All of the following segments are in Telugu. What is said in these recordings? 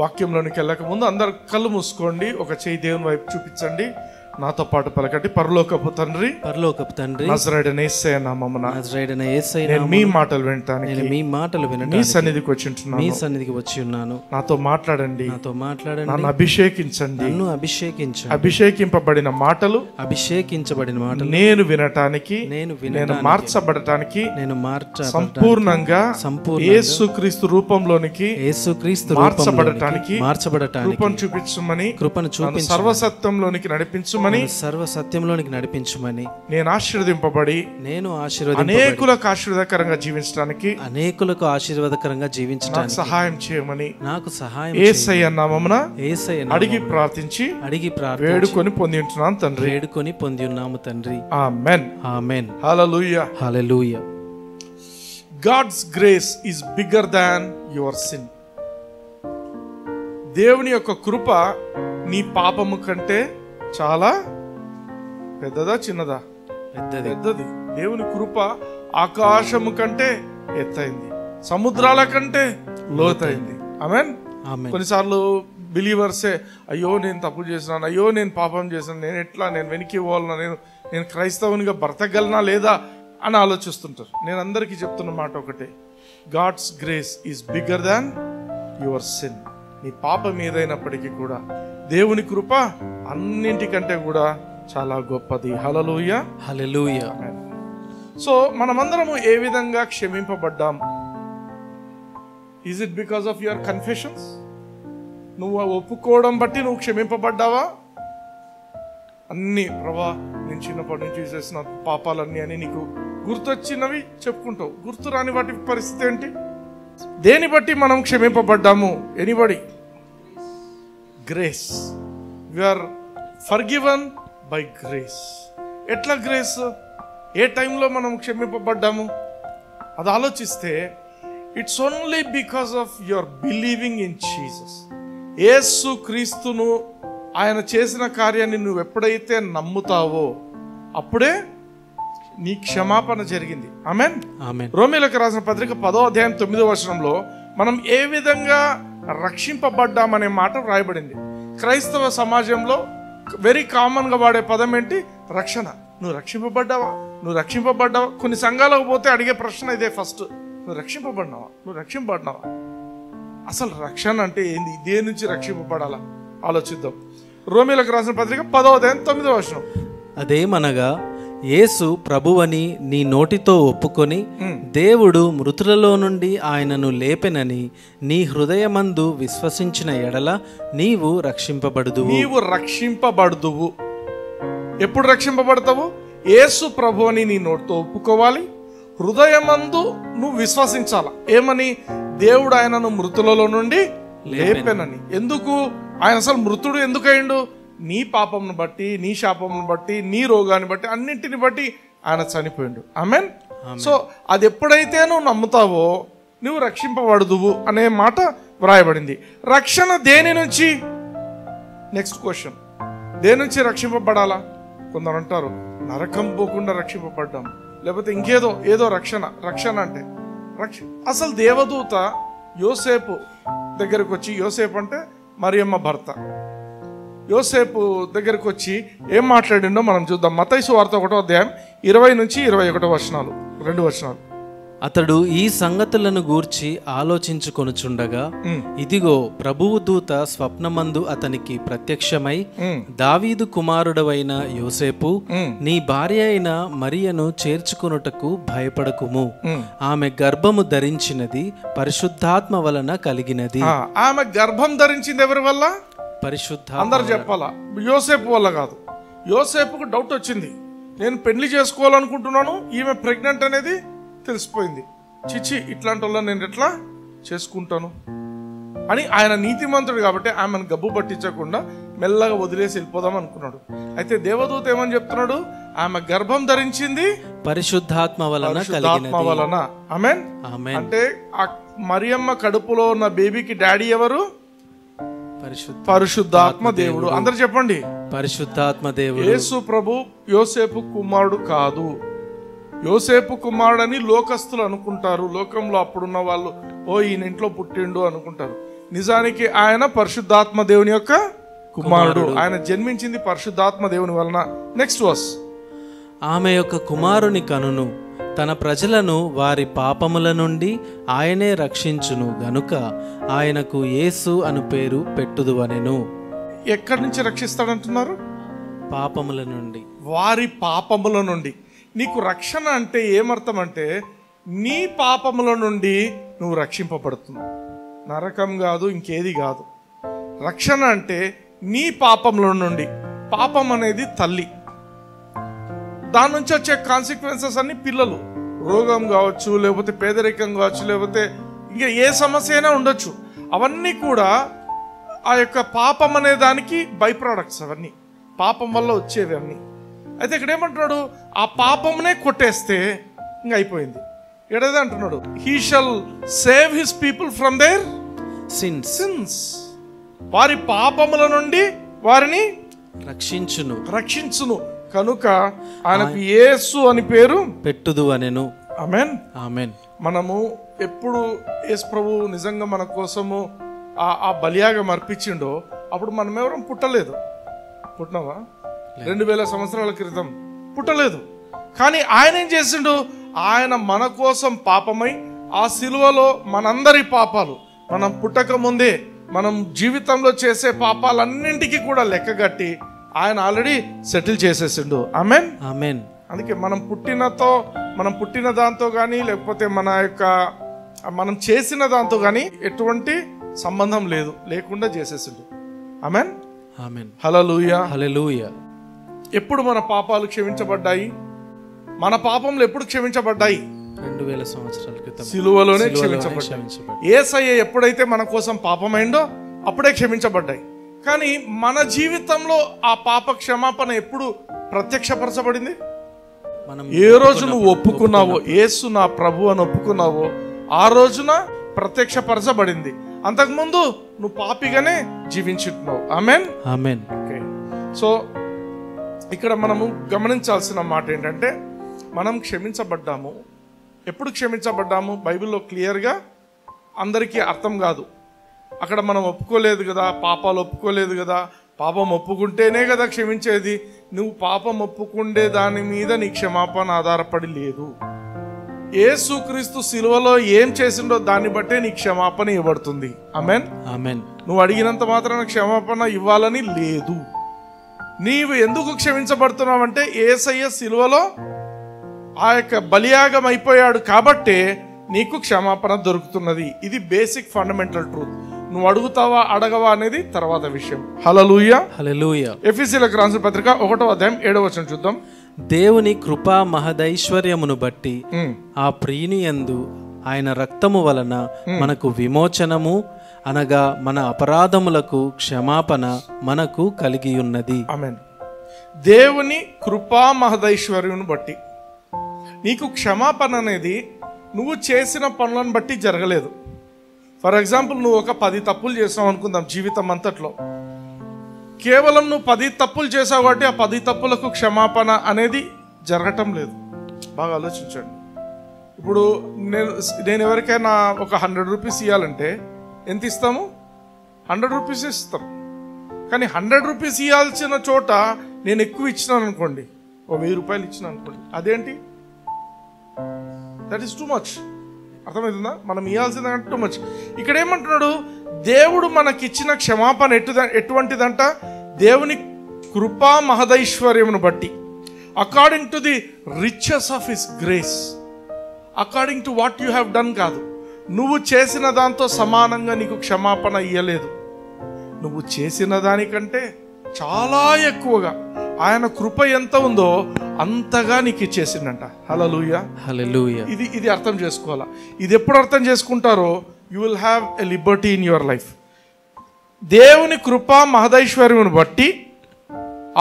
వాక్యంలోనికి వెళ్ళక ముందు అందరు కళ్ళు మూసుకోండి, ఒక చేయి దేవుని వైపు చూపించండి, నాతో పాటు పలకండి. పరలోకపు తండ్రి, పరలోకపు తండ్రి, నజరేయుడైన యేసయ్య నామమున నజరేయుడైన యేసయ్య నేను మీ మాటలు వినటానికి, నేను మీ మాటలు వినటానికి మీ సన్నిధికి వచ్చుంటున్నాను. మీ సన్నిధికి వచ్చి ఉన్నాను. నాతో మాట్లాడండి, నాతో మాట్లాడండి, నన్ను అభిషేకించండి. నన్ను అభిషేకించండి. అభిషేకింపబడిన మాటలు, అభిషేకించబడిన మాటలు నేను వినటానికి, నేను మార్చబడటానికి, నేను సంపూర్ణంగా యేసుక్రీస్తు రూపంలోనికి, యేసుక్రీస్తు మార్చబడటానికి కృపను చూపించమని, చూపించు, సర్వసత్యంలోనికి నడిపించమని, సర్వ సత్యంలోనికి నడిపించమని, నేను ఆశీర్వదింపబడి అనేకులకు ఆశీర్వాదకరంగా జీవించడానికి, అనేకులకు ఆశీర్వాదకరంగా జీవించడానికి సహాయం చేయమని నాకు సహాయం యేసయ్య నామమున అడిగి ప్రార్థించి వేడుకొని పొంది ఉంటున్నాను తండ్రి. వేడుకొని పొంది ఉన్నాము తండ్రి. ఆమేన్. ఆమేన్. హల్లెలూయా. హల్లెలూయా. God's grace is bigger than your sin. దేవుని యొక్క కృప నీ పాపము కంటే చాలా పెద్దదా చిన్నదా? పెద్దది. దేవుని కృప ఆకాశము కంటే ఎత్తైంది, సముద్రాల కంటే లోతైంది. ఆమేన్. కొన్నిసార్లు బిలీవర్సే అయ్యో నేను తప్పు చేసినాను, అయ్యో నేను పాపం చేసినాను, నేను వెనక్కి పోవాలన్నా, నేను క్రైస్తవునిగా బ్రతకగలనా లేదా అని ఆలోచిస్తుంటారు. నేను అందరికీ చెప్తున్న మాట ఒకటే, God's grace is bigger than your sin. నీ పాపం ఏదైనప్పటికీ కూడా దేవుని కృప అన్నింటికంటే కూడా చాలా గొప్పది. హల్లెలూయా. హల్లెలూయా. సో మనమందరము ఏ విధంగా క్షమింపబడ్డాం? Is it because of your confessions? నువ్వు ఒప్పుకోవడం బట్టి నువ్వు క్షమింపబడ్డావా? అన్ని ప్రభా నేను చిన్నప్పటి నుంచి చేసిన పాపాలన్నీ అని నీకు గుర్తొచ్చినవి చెప్పుకుంటావు, గుర్తు రాని వాటి పరిస్థితి ఏంటి? దేని బట్టి మనం క్షమింపబడ్డాము? Anybody? Grace. We are forgiven by grace. ఎట్లా గ్రేస్? ఏ టైంలో మనం క్షమింపబడ్డాము? అది ఆలోచిస్తే it's only because of your believing in Jesus. Yesu క్రీస్తును, ఆయన చేసిన కార్యాన్ని నువ్వు ఎప్పుడైతే నమ్ముతావో అప్పుడే నీ క్షమాపణ జరిగింది. ఆమేన్. రోమీయులకు రాసిన పత్రిక 10వ అధ్యాయం 9వ వచనంలో మనం ఏ విధంగా రక్షింపబడ్డామనే మాట వ్రాయబడింది. క్రైస్తవ సమాజంలో వెరీ కామన్ గా వాడే పదం ఏంటి? రక్షణ. నువ్వు రక్షింపబడ్డావా? కొన్ని సంఘాలకు పోతే అడిగే ప్రశ్న ఇదే ఫస్ట్, నువ్వు రక్షింపబడినావా? అసలు రక్షణ అంటే ఏంది? దేని నుంచి రక్షింపబడాలా ఆలోచిద్దాం. రోమీయులకు రాసిన పత్రిక 10వ అధ్యాయం 9వ వచనం, అదేమనగా యేసు ప్రభువని నీ నోటితో ఒప్పుకొని దేవుడు మృతులలో నుండి ఆయనను లేపెనని నీ హృదయమందు విశ్వసించిన ఎడల నీవు రక్షింపబడుదువు. ఎప్పుడు రక్షింపబడతావు? యేసు ప్రభువని నీ నోటితో ఒప్పుకోవాలి, హృదయమందు నువ్వు విశ్వసించాల. ఏమని? దేవుడు ఆయనను మృతులలో నుండి లేపెనని. ఎందుకు? ఆయన అసలు మృతుడు ఎందుకు అయిండు? నీ పాపంను బట్టి, నీ శాపంను బట్టి, నీ రోగాన్ని బట్టి, అన్నింటిని బట్టి ఆయన చనిపోయిండు. ఆమేన్. సో అది ఎప్పుడైతే నువ్వు నమ్ముతావో నువ్వు రక్షింపబడుదువు అనే మాట వ్రాయబడింది. రక్షణ దేని నుంచి? నెక్స్ట్ క్వశ్చన్, దేని నుంచి రక్షింపబడాలా? కొందరు అంటారు నరకం పోకుండా రక్షింపబడ్డాం, లేకపోతే ఏదో రక్షణ అంటే అసలు దేవదూత యోసేపు దగ్గరకు వచ్చి, యోసేపు అంటే మరియమ్మ భర్త, యోసేపు దగ్గరకు వచ్చి ఏం మాట్లాడిండో మనం చూద్దాం. మత్తయి సువార్త 1వ అధ్యాయం 20 నుంచి 21 వచనాలు, 2 వచనాలు. అతడు ఈ సంగతులను గూర్చి ఆలోచించుకొనుచుండగా ఇదిగో ప్రభువు దూత స్వప్నమందు అతనికి ప్రత్యక్షమై, దావీదు కుమారుడవైన యోసేపు, నీ భార్య అయిన మరియను చేర్చుకొనుటకు భయపడకుము, ఆమె గర్భము ధరించినది పరిశుద్ధాత్మ వలన కలిగినది. ఆమె గర్భం ధరించింది ఎవరి వల్ల? పరిశుద్ధాత్మ. అందరు చెప్పాలా? యోసేపు వల్ల కాదు. యోసేపుకు డౌట్ వచ్చింది, నేను పెళ్లి చేసుకోవాలనుకుంటున్నాను, ఈమె ప్రెగ్నెంట్ అనేది తెలిసిపోయింది. చిచ్చి, ఇట్లాంటి వాళ్ళని నేను ఎట్లా చేసుకుంటాను అని ఆయన నీతిమంతుడు కాబట్టి ఆమెను గబ్బు పట్టించకుండా మెల్లగా వదిలేసి వెళ్ళిపోదాం అనుకున్నాడు. అయితే దేవదూత ఏమని చెప్తున్నాడు? ఆమె గర్భం ధరించింది పరిశుద్ధాత్మ వలన. ఆమేన్. అంటే ఆ మరియమ్మ కడుపులో ఉన్న బేబీకి డాడీ ఎవరు? పరిశుద్ధాత్మ దేవుడు. అందరు చెప్పండి, పరిశుద్ధాత్మ దేవుడు. యేసు ప్రభు యోసేపు కుమారుడు కాదు. యోసేపు కుమారుడని లోకస్తులు అనుకుంటారు. లోకంలో అప్పుడున్న వాళ్ళు, ఓ ఈయన ఇంట్లో పుట్టిండు అనుకుంటారు. నిజానికి ఆయన పరిశుద్ధాత్మ దేవుని యొక్క కుమారుడు. ఆయన జన్మించింది పరిశుద్ధాత్మ దేవుని వలన. Next verse. ఆమె యొక్క కుమారుని కనును, తన ప్రజలను వారి పాపముల నుండి ఆయనే రక్షించును గనుక ఆయనకు యేసు అను పేరు పెట్టుదువనెను. ఎక్కడి నుంచి రక్షిస్తాడంటున్నారు? పాపముల నుండి, వారి పాపముల నుండి. నీకు రక్షణ అంటే ఏమర్థం అంటే నీ పాపముల నుండి నువ్వు రక్షింపబడుతున్నావు. నరకం కాదు, ఇంకేది కాదు. రక్షణ అంటే నీ పాపముల నుండి. పాపం అనేది తల్లి, దాని నుంచి వచ్చే కాన్సిక్వెన్సెస్ అన్ని పిల్లలు. రోగం కావచ్చు, లేకపోతే పేదరికం కావచ్చు, లేకపోతే ఇంకా ఏ సమస్య అయినా ఉండొచ్చు. అవన్నీ కూడా ఆ యొక్క పాపం అనే దానికి బై ప్రోడక్ట్స్. అవన్నీ పాపం వల్ల వచ్చేవి అన్నీ. అయితే ఇక్కడ ఏమంటున్నాడు? ఆ పాపమునే కొట్టేస్తే ఇంకా అయిపోయింది. ఎడదే అంటున్నాడు, he shall save his people from their sins. వారి పాపముల నుండి వారిని రక్షించును కనుక ఆయనకు యేసు అని పేరు పెట్టుదువనెను. ఆమేన్, ఆమేన్. మనము ఎప్పుడు యేసు ప్రభు నిజంగా మన కోసము ఆ బలియాగం అర్పించిండో అప్పుడు మనం ఎవరం పుట్టలేదు. పుట్టినావా? 2000 సంవత్సరాల క్రితం పుట్టలేదు. కానీ ఆయన ఏం చేసిండు? ఆయన మన కోసం పాపమై ఆ సిలువలో మనందరి పాపాలు, మనం పుట్టక ముందే మనం జీవితంలో చేసే పాపాలన్నింటికి కూడా లెక్కగట్టి ఆయన ఆల్రెడీ సెటిల్ చేసేసిండు. ఆమేన్, ఆమేన్. అందుకే మనం పుట్టిన దాంతో కానీ లేకపోతే మనం చేసిన దాంతో కానీ ఎటువంటి సంబంధం లేకుండా చేసేసిండు. ఆమేన్, ఆమేన్. హల్లెలూయా, హల్లెలూయా. ఎప్పుడు మన పాపాలు క్షమించబడ్డాయి? మన పాపములు ఎప్పుడు క్షమించబడ్డాయి? 2000 సంవత్సరాల క్రితం సిలువలోనే క్షమించబడ్డాయి. యేసయ్య ఎప్పుడైతే మన కోసం పాపమైందో అప్పుడే క్షమించబడ్డాయి. కానీ మన జీవితంలో ఆ పాప క్షమాపణ ఎప్పుడు ప్రత్యక్షపరచబడింది? ఏ రోజు నువ్వు ఒప్పుకున్నావో, యేసు నా ప్రభు అని ఒప్పుకున్నావో ఆ రోజున ప్రత్యక్షపరచబడింది. అంతకుముందు నువ్వు పాపిగానే జీవించుతున్నావు. ఆమేన్, ఆమేన్. ఓకే. సో ఇక్కడ మనము గమనించాల్సిన మాట ఏంటంటే మనం క్షమించబడ్డాము. ఎప్పుడు క్షమించబడ్డాము? బైబిల్లో క్లియర్గా అందరికీ అర్థం కాదు. అక్కడ మనం ఒప్పుకోలేదు కదా, పాపాలు ఒప్పుకోలేదు కదా. పాపం ఒప్పుకుంటేనే కదా క్షమించేది. నువ్వు పాపం ఒప్పుకుండే దాని మీద నీ క్షమాపణ ఆధారపడి లేదు. యేసుక్రీస్తు సిలువలో ఏం చేసిండో దాన్ని బట్టే నీ క్షమాపణ ఇవ్వబడుతుంది. ఆమేన్, ఆమేన్. నువ్వు అడిగినంత మాత్రాన క్షమాపణ ఇవ్వాలని లేదు. నీవు ఎందుకు క్షమించబడుతున్నావంటే యేసయ్య సిలువలో ఆ యొక్క బలియాగం అయిపోయాడు కాబట్టే నీకు క్షమాపణ దొరుకుతున్నది. ఇది బేసిక్ ఫండమెంటల్ ట్రూత్. నువ్వు అడుగుతావా అడగవా అనేది తర్వాత విషయం. హల్లెలూయా, హల్లెలూయా. ఎఫెసీయులకు రాసిన పత్రిక 1వ అధ్యాయం 7వ వచనం చూద్దాం. దేవుని కృపా మహదైశ్వర్యమును బట్టి ఆ ప్రియుని యందు ఆయన రక్తము వలన మనకు విమోచనము అనగా మన అపరాధములకు క్షమాపణ మనకు కలిగి ఉన్నది. ఆమేన్. దేవుని కృపా మహదైశ్వర్యమును బట్టి నీకు క్షమాపణ అనేది నువ్వు చేసిన పనులను బట్టి జరగలేదు. ఫర్ ఎగ్జాంపుల్, నువ్వు ఒక 10 తప్పులు చేసావు అనుకుందాం జీవితం అంతట్లో. కేవలం నువ్వు 10 తప్పులు చేసావు కాబట్టి ఆ 10 తప్పులకు క్షమాపణ అనేది జరగటం లేదు. బాగా ఆలోచించండి. ఇప్పుడు నేను ఎవరికైనా ఒక 100 రూపీస్ ఇవ్వాలంటే ఎంత ఇస్తాము? 100 రూపీస్ ఇస్తాం. కానీ 100 రూపీస్ ఇవ్వాల్సిన చోట నేను ఎక్కువ ఇచ్చినాను అనుకోండి, ఒక 1000 రూపాయలు ఇచ్చినా అనుకోండి, అదేంటి? That is too much. అర్థమవుతుందా? మనం ఇవ్వాల్సిందంటే టూ మచ్. ఇక్కడ ఏమంటున్నాడు? దేవుడు మనకిచ్చిన క్షమాపణ ఎటువంటిదంట? దేవుని కృపా మహదైశ్వర్యమును బట్టి, according to the riches of his grace, according to what you have done కాదు. నువ్వు చేసిన దాంతో సమానంగా నీకు క్షమాపణ ఇయ్యలేదు. నువ్వు చేసిన దానికంటే చాలా ఎక్కువగా ఆయన కృప ఎంత ఉందో అంతగా నీకు ఇచ్చేసిందంట. హల్లెలూయా, హల్లెలూయా. ఇది అర్థం చేసుకోవాలా. ఇది ఎప్పుడు అర్థం చేసుకుంటారో you will have a Liberty in your life. దేవుని కృపా మహదైశ్వర్యమును బట్టి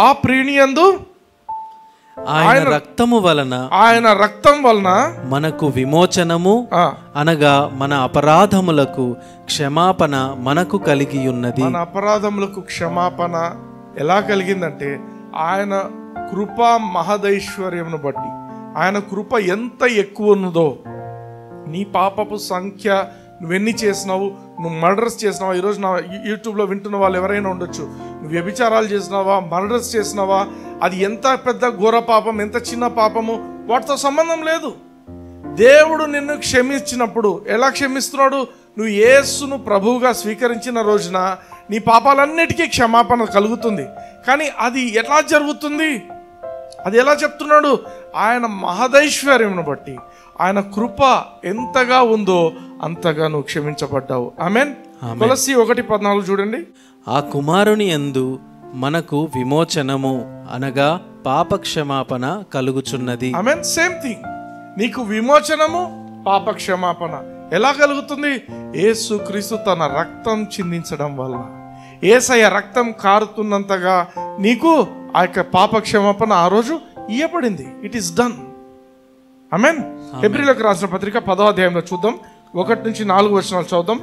ఆ ప్రియుని యందు ఆయన రక్తం వలన మనకు విమోచనము అనగా మన అపరాధములకు క్షమాపణ మనకు కలిగి ఉన్నది. మన అపరాధములకు క్షమాపణ ఎలా కలిగిందంటే ఆయన కృపా మహదైశ్వర్యమును బట్టి. ఆయన కృప ఎంత ఎక్కువ ఉన్నదో, నీ పాపపు సంఖ్య నువ్వెన్ని చేసినావు, నువ్వు మర్డర్స్ చేసినావా, ఈరోజు నా యూట్యూబ్లో వింటున్న వాళ్ళు ఎవరైనా ఉండొచ్చు, నువ్వు వ్యభిచారాలు చేసినావా, మర్డర్స్ చేసినావా, అది ఎంత పెద్ద ఘోర పాపం, ఎంత చిన్న పాపము, వాటితో సంబంధం లేదు. దేవుడు నిన్ను క్షమించినప్పుడు ఎలా క్షమిస్తున్నాడు? నువ్వు యేసును ప్రభువుగా స్వీకరించిన రోజున నీ పాపాలన్నిటికీ క్షమాపణ కలుగుతుంది. కానీ అది ఎలా జరుగుతుంది? అది ఎలా చెప్తున్నాడు? ఆయన మహదైశ్వర్యమును బట్టి, ఆయన కృప ఎంతగా ఉందో అంతగా నువ్వు క్షమించబడ్డావు. ఆమేన్. కొలస్సీ 1:14 చూడండి. ఆ కుమారుని యందు మనకు విమోచనము అనగా పాప క్షమాపణ కలుగుచున్నది. ఆమేన్. Same thing. నీకు విమోచనము, పాప క్షమాపణ ఎలా కలుగుతుంది? యేసుక్రీస్తు తన రక్తం చిందించడం వల్ల, యేసయ్య రక్తం కారుతున్నంతగా నీకు ఆ యొక్క పాప క్షమాపణ ఆ రోజు ఇయ్యబడింది. It is done. ఆమేన్. హెబ్రీయులకు రాసిన పత్రిక 10వ అధ్యాయంలో చూద్దాం, 1-4 చదువుదాం.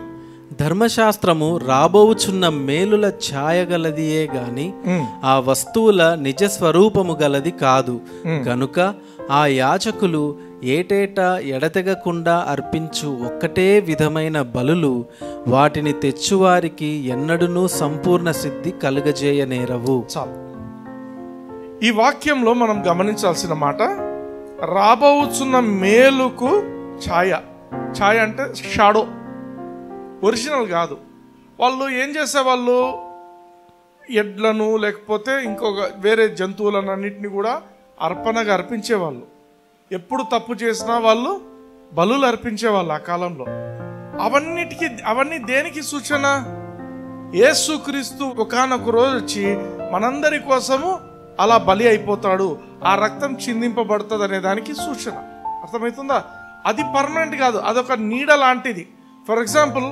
ధర్మశాస్త్రము రాబోవుచున్న మేలుల ఛాయ గలదియే గాని ఆ వస్తువుల నిజ స్వరూపము గలది కాదు. కనుక ఆ యాజకులు ఏటేటా ఎడతెగకుండా అర్పించు ఒక్కటే విధమైన బలులు వాటిని తెచ్చువారికి ఎన్నడూనూ సంపూర్ణ సిద్ధి కలుగజేయనేరవు. చాలు. ఈ వాక్యంలో మనం గమనించాల్సిన మాట, రాబోచున్న మేలుకు ఛాయ. ఛాయ అంటే షాడో, ఒరిజినల్ కాదు. వాళ్ళు ఏం చేసేవాళ్ళు? ఎడ్లను లేకపోతే ఇంకొక వేరే జంతువులన్నింటినీ కూడా అర్పణగా అర్పించేవాళ్ళు. ఎప్పుడు తప్పు చేసినా వాళ్ళు బలులు అర్పించేవాళ్ళు ఆ కాలంలో. అవన్నీ దేనికి సూచన? యేసుక్రీస్తు ఒకానొక రోజు వచ్చి మనందరి కోసము అలా బలి అయిపోతాడు, ఆ రక్తం చిందింపబడుతుంది అనే దానికి సూచన. అర్థమవుతుందా? అది పర్మనెంట్ కాదు, అదొక నీడ లాంటిది. For example,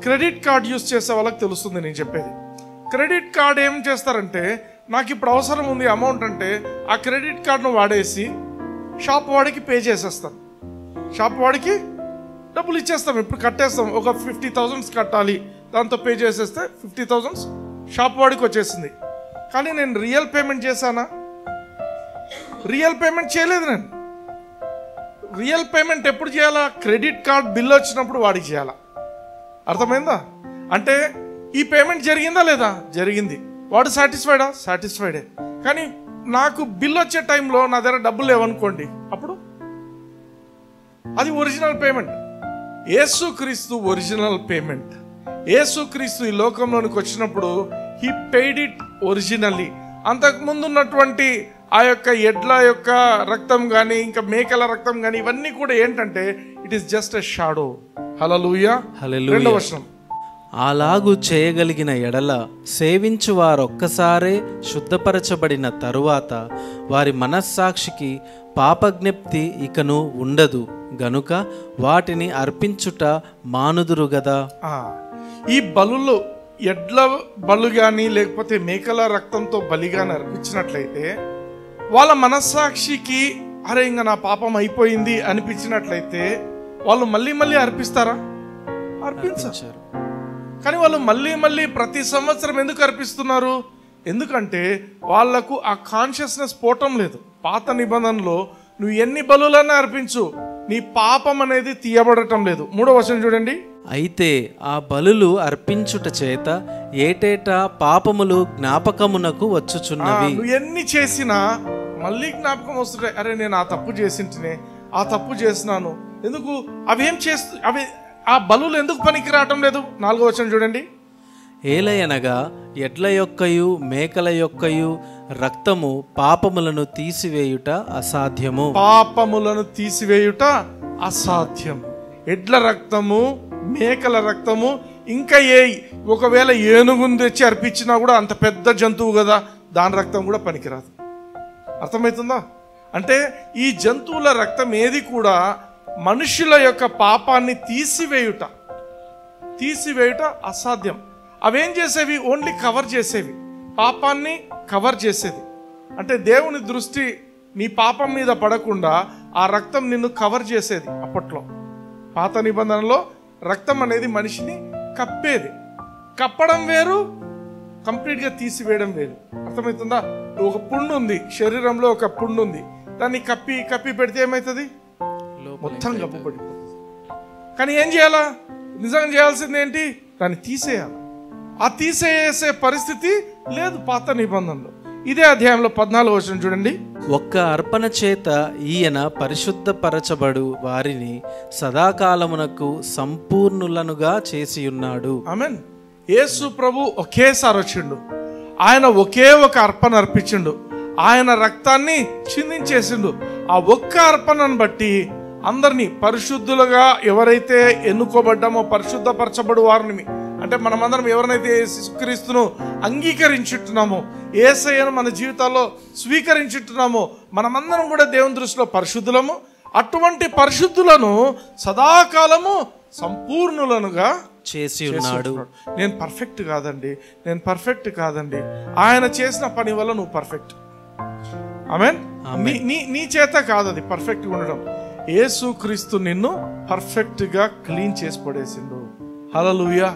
credit card use చేసే వాళ్ళకి తెలుస్తుంది నేను చెప్పేది. క్రెడిట్ కార్డ్ ఏం చేస్తారంటే, నాకు ఇప్పుడు అవసరం ఉంది అమౌంట్ అంటే, ఆ క్రెడిట్ కార్డును వాడేసి షాప్ వాడికి పే చేసేస్తాను. షాప్ వాడికి డబ్బులు ఇచ్చేస్తాం, ఇప్పుడు కట్టేస్తాం. ఒక 50,000 కట్టాలి, దాంతో పే చేసేస్తే 50,000 షాప్ వాడికి వచ్చేసింది. కానీ నేను రియల్ పేమెంట్ చేశానా? రియల్ పేమెంట్ చేయలేదు. నేను రియల్ పేమెంట్ ఎప్పుడు చేయాలా? క్రెడిట్ కార్డ్ బిల్ వచ్చినప్పుడు వాడికి చేయాలా. అర్థమైందా? అంటే ఈ పేమెంట్ జరిగిందా లేదా? జరిగింది. వాడు సాటిస్ఫైడా? సాటిస్ఫైడే. కానీ నాకు బిల్ వచ్చే టైంలో నా దగ్గర డబ్బులు లేవనుకోండి, అప్పుడు అది ఒరిజినల్ పేమెంట్. యేసుక్రీస్తు ఒరిజినల్ పేమెంట్. యేసుక్రీస్తు ఈ లోకంలోనికి వచ్చినప్పుడు హీ పెయిడ్ ఇట్ ఒరిజినల్లీ. అంతకుముందు ఉన్నటువంటి ఆ యొక్క ఎడ్ల యొక్క రక్తం కానీ, ఇంకా మేకల రక్తం కానీ, ఇవన్నీ కూడా ఏంటంటే it is just a shadow. Hallelujah. 2వ వచనం. అలాగు చేయగలిగిన ఎడల సేవించు వారొక్కసారే శుద్ధపరచబడిన తరువాత వారి మనస్సాక్షికి పాపజ్ఞప్తి ఇకను ఉండదు గనుక వాటిని అర్పించుట మానుదురు గదా. ఈ బలులు, ఎడ్ల బలు కానీ లేకపోతే మేకల రక్తంతో బలి కానీ అర్పించినట్లయితే వాళ్ళ మనస్సాక్షికి అరే ఇంకా నా పాపం అయిపోయింది అనిపించినట్లయితే వాళ్ళు మళ్ళీ మళ్ళీ అర్పిస్తారా? అర్పించారు. కానీ వాళ్ళు మళ్ళీ మళ్ళీ ప్రతి సంవత్సరం ఎందుకు అర్పిస్తున్నారు? ఎందుకంటే వాళ్లకు ఆ కాన్షియస్నెస్ పోవటం లేదు. పాత నిబంధనలో నువ్వు ఎన్ని బలులన్నా అర్పించు, నీ పాపం అనేది తీయబడటం లేదు. 3వ వచనం చూడండి. అయితే ఆ బలులు అర్పించుట చేత ఏటేటా పాపములు జ్ఞాపకమునకు వచ్చుచున్నవి. నువ్వు ఎన్ని చేసినా మళ్ళీ జ్ఞాపకం వస్తుంటాయి. అరే నేను ఆ తప్పు చేసింటినే, ఆ తప్పు చేసినాను. ఎందుకు అవి ఆ బలులు ఎందుకు పనికి రావటం లేదు? 4వ వచనం చూడండి. ఏలయనగా ఎడ్ల యొక్కయు మేకల యొక్కయు రక్తము పాపములను తీసివేయుట అసాధ్యము. పాపములను తీసివేయుట అసాధ్యం. ఎడ్ల రక్తము, మేకల రక్తము, ఇంకా ఒకవేళ ఏనుగును తెచ్చి అర్పించినా కూడా అంత పెద్ద జంతువు కదా, దాని రక్తం కూడా పనికిరాదు. అర్థమవుతుందా? అంటే ఈ జంతువుల రక్తం ఏది కూడా మనుషుల యొక్క పాపాన్ని తీసివేయుట అసాధ్యం. అవేం చేసేవి? ఓన్లీ కవర్ చేసేవి, పాపాన్ని కవర్ చేసేది. అంటే దేవుని దృష్టి నీ పాపం మీద పడకుండా ఆ రక్తం నిన్ను కవర్ చేసేది. అప్పట్లో పాత నిబంధనలో రక్తం అనేది మనిషిని కప్పేది. కప్పడం వేరు, కంప్లీట్గా తీసివేయడం వేరు. అర్థమవుతుందా? ఒక పుండు ఉంది, శరీరంలో ఒక పుండు ఉంది, దాన్ని కప్పి పెడితే ఏమవుతుంది? మొత్తం కప్పబడిపోతుంది. కానీ ఏం చేయాలా? నిజంగా చేయాల్సింది ఏంటి? దాన్ని తీసేయాలి. ఆ తీసేసే పరిస్థితి లేదు పాత నిబంధనలో. ఇదే అధ్యాయంలో 14వ వచనం చూడండి. ఒక్క అర్పణ చేత ఈయన పరిశుద్ధపరచబడు వారిని సదాకాలమునకు సంపూర్ణులనుగా చేసి ఉన్నాడు. ఆమేన్. యేసు ప్రభు ఒకేసారి వచ్చిండు. ఆయన ఒకే ఒక అర్పణ అర్పించిండు. ఆయన రక్తాన్ని చిందించేసిండు. ఆ ఒక్క అర్పణను బట్టి అందరినీ పరిశుద్ధులుగా ఎవరైతే ఎన్నుకోబడ్డామో, పరిశుద్ధపరచబడు వారిని, అంటే మనమందరం ఎవరినైతే యేసుక్రీస్తును అంగీకరించుంటున్నామో, యేసయ్యను మన జీవితాల్లో స్వీకరించుంటున్నామో, మనమందరం కూడా దేవుని దృష్టిలో పరిశుద్ధులము. అటువంటి పరిశుద్ధులను సదాకాలము సంపూర్ణులనుగా చేసి ఉన్నాడు. నేను పర్ఫెక్ట్ కాదండి, నేను పర్ఫెక్ట్ కాదండి. ఆయన చేసిన పని వల్ల నువ్వు పర్ఫెక్ట్. ఆమేన్. నీ చేత కాదు అది పర్ఫెక్ట్గా ఉండడం. యేసుక్రీస్తు నిన్ను పర్ఫెక్ట్ గా క్లీన్ చేసి పడేసిండు. హల్లెలూయా.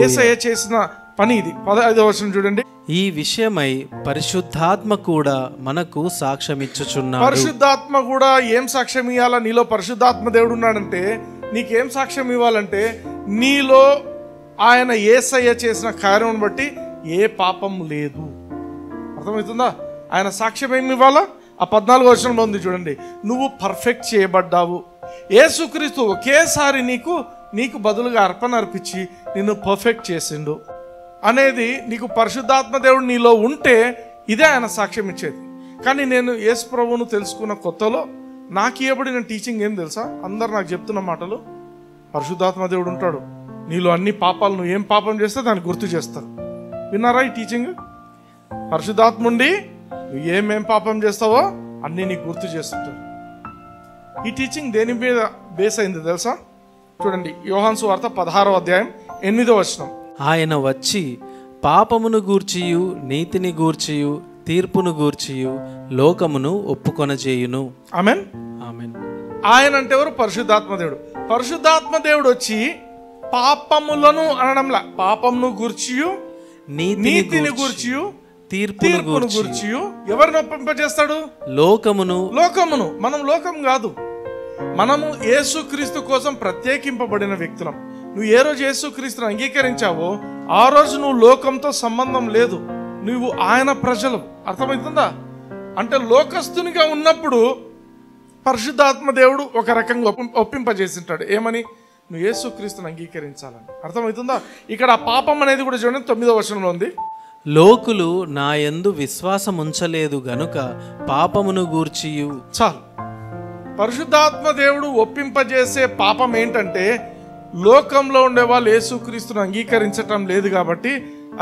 యేసయ్య చేసిన పని ఇది. 15వ వచనం చూడండి. ఈ విషయమై పరిశుద్ధాత్మ కూడా మనకు సాక్ష్యం ఇచ్చుచున్నాడు. పరిశుద్ధాత్మ కూడా ఏం సాక్ష్యం ఇవ్వాలా? నీలో పరిశుద్ధాత్మ దేవుడు ఉన్నాడంటే నీకేం సాక్ష్యం ఇవ్వాలంటే, నీలో ఆయన యేసయ్య చేసిన కార్యం బట్టి ఏ పాపం లేదు. అర్థమవుతుందా? ఆయన సాక్ష్యం ఏమి ఇవ్వాలా? ఆ 14వ వచనంలో ఉంది చూడండి. నువ్వు పర్ఫెక్ట్ చేయబడ్డావు. యేసుక్రీస్తు ఒకేసారి నీకు బదులుగా అర్పణ అర్పించి నిన్ను పర్ఫెక్ట్ చేసిండు అనేది నీకు పరిశుద్ధాత్మ దేవుడు నీలో ఉంటే ఇదే ఆయన సాక్ష్యం ఇచ్చేది. కానీ నేను యేసు ప్రభువును తెలుసుకున్న కొత్తలో నాకు ఇవ్వబడిన టీచింగ్ ఏం తెలుసా? అందరు నాకు చెప్తున్న మాటలు, పరిశుద్ధాత్మ దేవుడు ఉంటాడు నీలో, అన్ని పాపాలు నువ్వు ఏం పాపం చేస్తే దాన్ని గుర్తు చేస్తారు. విన్నారా ఈ టీచింగ్? పరిశుద్ధాత్మ ఉండి నువ్వు ఏమేం పాపం చేస్తావో అన్ని నీకు గుర్తు చేస్తుంటారు. ఈ టీచింగ్ దేని మీద బేస్ అయింది తెలుసా? చూడండి, యోహాను సువార్త 16వ అధ్యాయం 8వ వచనం. ఆయన వచ్చి పాపమును గూర్చియు నీతిని గూర్చియు తీర్పును గూర్చియు లోకమును ఒప్పుకొనజేయును. ఆమేన్. ఆమేన్. ఆయన అంటే ఎవరు? పరిశుద్ధాత్మ దేవుడు. పరిశుద్ధాత్మ దేవుడు వచ్చి పాపములను అనడంలా, పాపమును గూర్చియు నీతిని గూర్చియు తీర్పును గూర్చియు ఎవరిని ఒప్పింపజేస్తాడు? లోకమును. మనం లోకం కాదు, మనము యేసుక్రీస్తు కోసం ప్రత్యేకింపబడిన వ్యక్తులం. నువ్వు ఏ రోజు యేసుక్రీస్తును అంగీకరించావో ఆ రోజు నువ్వు లోకంతో సంబంధం లేదు, నువ్వు ఆయన ప్రజలు. అర్థమవుతుందా? అంటే లోకస్తునిగా ఉన్నప్పుడు పరిశుద్ధాత్మ దేవుడు ఒక రకంగా ఒప్పింపజేసింటాడు. ఏమని? నువ్వు యేసుక్రీస్తును అంగీకరించాలని. అర్థమవుతుందా? ఇక్కడ పాపం అనేది కూడా చూడండి, 9వ వచనంలో ఉంది. లోకులు నా యందు విశ్వాసం ఉంచలేదు గనుక పాపమును గూర్చియు. చాలు. పరిశుద్ధాత్మ దేవుడు ఒప్పింపజేసే పాపం ఏంటంటే, లోకంలో ఉండే వాళ్ళు యేసుక్రీస్తును అంగీకరించటం లేదు కాబట్టి,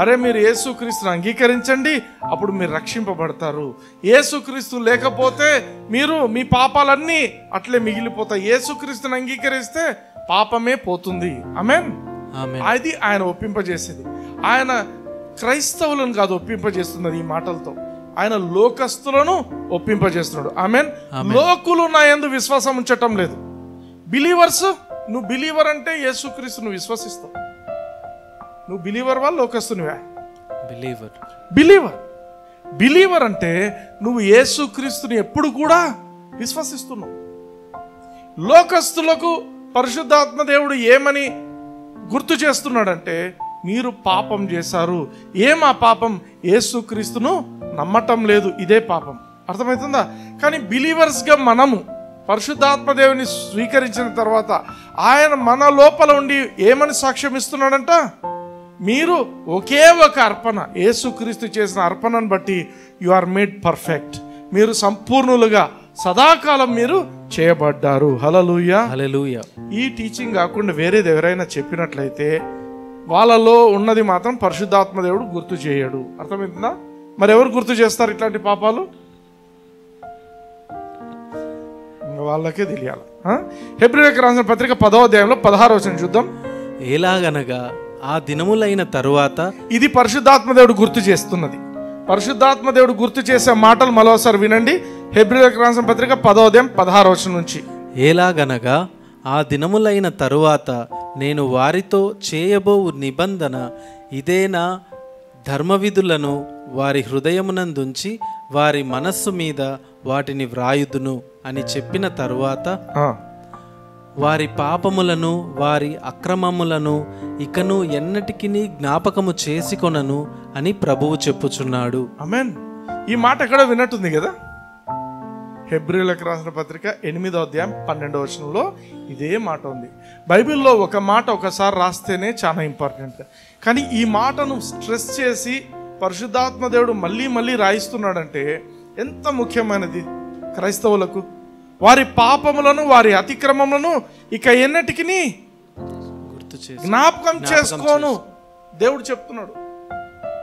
అరే మీరు యేసుక్రీస్తును అంగీకరించండి, అప్పుడు మీరు రక్షింపబడతారు. యేసుక్రీస్తు లేకపోతే మీ పాపాలన్నీ అట్లే మిగిలిపోతాయి. యేసుక్రీస్తును అంగీకరిస్తే పాపమే పోతుంది. ఆమేన్. అది ఆయన ఒప్పింపజేసేది. ఆయన క్రైస్తవులను కాదు ఒప్పింపజేస్తున్నది ఈ మాటలతో, ఆయన లోకస్తులను ఒప్పింపజేస్తున్నాడు. ఆమేన్. లోకులు నా యందు విశ్వాసం ఉంచటం లేదు. బిలీవర్స్, నువ్వు బిలీవర్ అంటే యేసుక్రీస్తును విశ్వసిస్తావు. నువ్వు బిలీవర్ వా లోకస్తునివా? బిలీవర్ అంటే నువ్వు యేసుక్రీస్తుని ఎప్పుడు కూడా విశ్వసిస్తున్నావు. లోకస్తులకు పరిశుద్ధాత్మ దేవుడు ఏమని గుర్తు చేస్తున్నాడంటే, మీరు పాపం చేశారు. ఆ పాపం? యేసుక్రీస్తును నమ్మటం లేదు, ఇదే పాపం. అర్థమవుతుందా? కానీ బిలీవర్స్గా మనము పరిశుద్ధాత్మ దేవుని స్వీకరించిన తర్వాత ఆయన మన లోపల ఉండి ఏమని సాక్ష్యం ఇస్తున్నాడంట? మీరు ఒకే ఒక అర్పణ, యేసుక్రీస్తు చేసిన అర్పణను బట్టి యు ఆర్ మేడ్ పర్ఫెక్ట్. మీరు సంపూర్ణులుగా సదాకాలం మీరు చేయబడ్డారు. హల్లెలూయా. హల్లెలూయా. ఈ టీచింగ్ కాకుండా వేరేది ఎవరైనా చెప్పినట్లయితే వాళ్ళలో ఉన్నది మాత్రం పరిశుద్ధాత్మ దేవుడు గుర్తు చేయడు. అర్థమవుతుందా? మరి ఎవరు గుర్తు చేస్తారు ఇట్లాంటి పాపాలు? వాళ్ళకే తెలియాలి. హెబ్రీయులకు రాసిన పత్రిక 10వ అధ్యాయంలో 16వ వచనం చూద్దాం. ఎలాగనగా ఆ దినములైన తరువాత, ఇది పరిశుద్ధాత్మ దేవుడు గుర్తు చేస్తున్నది. పరిశుద్ధాత్మ దేవుడు గుర్తు చేసే మాటలు మరోసారి వినండి. హెబ్రీయులకు రాసిన పత్రిక 10వ అధ్యాయం 16వ వచనం నుంచి. ఎలాగనగా ఆ దినములైన తరువాత నేను వారితో చేయబోవు నిబంధన ఇదేనా, ధర్మవిధులను వారి హృదయమునందుంచి వారి మనస్సు మీద వాటిని వ్రాయుదును అని చెప్పిన తరువాత, వారి పాపములను వారి అక్రమములను ఇకను ఎన్నటికి జ్ఞాపకము చేసుకొనను అని ప్రభువు చెప్పుచున్నాడు. ఆమేన్. ఈ మాట ఎక్కడ విన్నట్టుంది కదా, హెబ్రీయులకు రాసిన పత్రిక 8వ అధ్యాయం 12వ వచనంలో ఇదే మాట ఉంది. బైబిల్లో ఒక మాట ఒకసారి రాస్తేనే చాలా ఇంపార్టెంట్, కానీ ఈ మాటను స్ట్రెస్ చేసి పరిశుద్ధాత్మ దేవుడు మళ్ళీ మళ్ళీ రాయిస్తున్నాడంటే ఎంత ముఖ్యమైనది క్రైస్తవులకు. వారి పాపములను వారి అతిక్రమములను ఇక ఎన్నటికి గుర్తు చేసి జ్ఞాపకం చేసుకోను. దేవుడు చెప్తున్నాడు,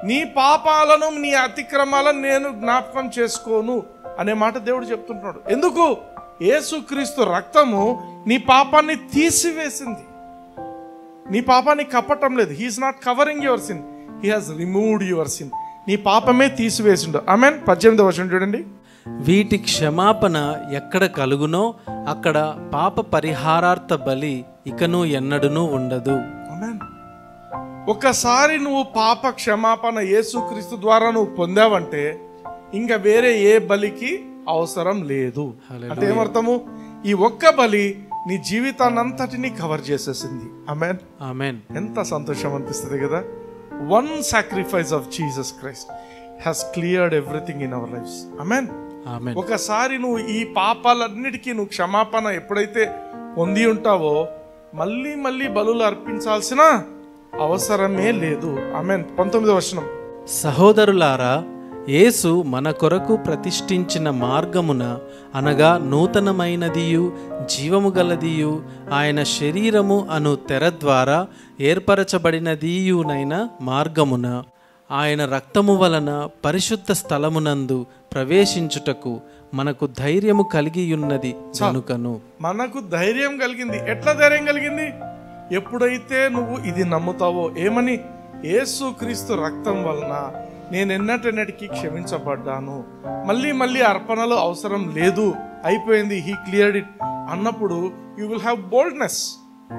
నీ పాపాలను నీ అతిక్రమాలను నేను జ్ఞాపకం చేసుకోను అనే మాట దేవుడు చెప్తుంటున్నాడు. ఎందుకు? యేసుక్రీస్తు రక్తము నీ పాపాన్ని తీసివేసింది, నీ పాపాన్ని కప్పటం లేదు. He's not covering your sin, he has removed your sin. నీ పాపమే తీసివేసిండు. ఆమేన్. 18వ వచనం చూడండి. వీటి క్షమాపణ ఎక్కడ కలుగునో అక్కడ పాప పరిహారార్థ బలి ఇకను ఎన్నడూనూ ఉండదు. ఆమేన్. ఒకసారి నువ్వు పాప క్షమాపణ యేసుక్రీస్తు ద్వారా నువ్వు పొందావంటే ఇంకా వేరే ఏ బలికి అవసరం లేదు. అంటే ఏమర్థము? ఈ ఒక్క బలి నీ జీవితాన్నంతటిని కవర్ చేసేసింది. ఆమేన్. ఆమేన్. ఎంత సంతోషం అనిపిస్తుంది కదా. One sacrifice of Jesus Christ has cleared everything in our lives. Amen. Amen. ఒకసారి నువ్వు ఈ పాపాలన్నిటికీ నువ్వు క్షమాపణ ఎప్పుడైతే పొంది ఉంటావో మళ్ళీ మళ్ళీ బలులు అర్పించాల్సిన అవసరమే లేదు. ఆమేన్. 19వ వచనం. సహోదరులారా, యేసు మన కొరకు ప్రతిష్ఠించిన మార్గమున అనగా నూతనమైనదియు జీవము గలదియు ఆయన శరీరము అను తెర ద్వారా ఏర్పరచబడినదియునైన మార్గమున ఆయన రక్తము వలన పరిశుద్ధ స్థలమునందు ప్రవేశించుటకు మనకు ధైర్యము కలిగియున్నది కనుకను. మనకు ధైర్యం కలిగింది. ఎట్లా ధైర్యం కలిగింది? ఎప్పుడైతే నువ్వు ఇది నమ్ముతావో, ఏమని? యేసుక్రీస్తు రక్తం వలన నేను ఎన్నటెన్నటికి క్షమించబడ్డాను, మళ్ళీ మళ్ళీ అర్పణలు అవసరం లేదు, అయిపోయింది, హీ క్లియర్డ్ ఇట్ అన్నప్పుడు యూ విల్ హ్యావ్ బోల్డ్నెస్.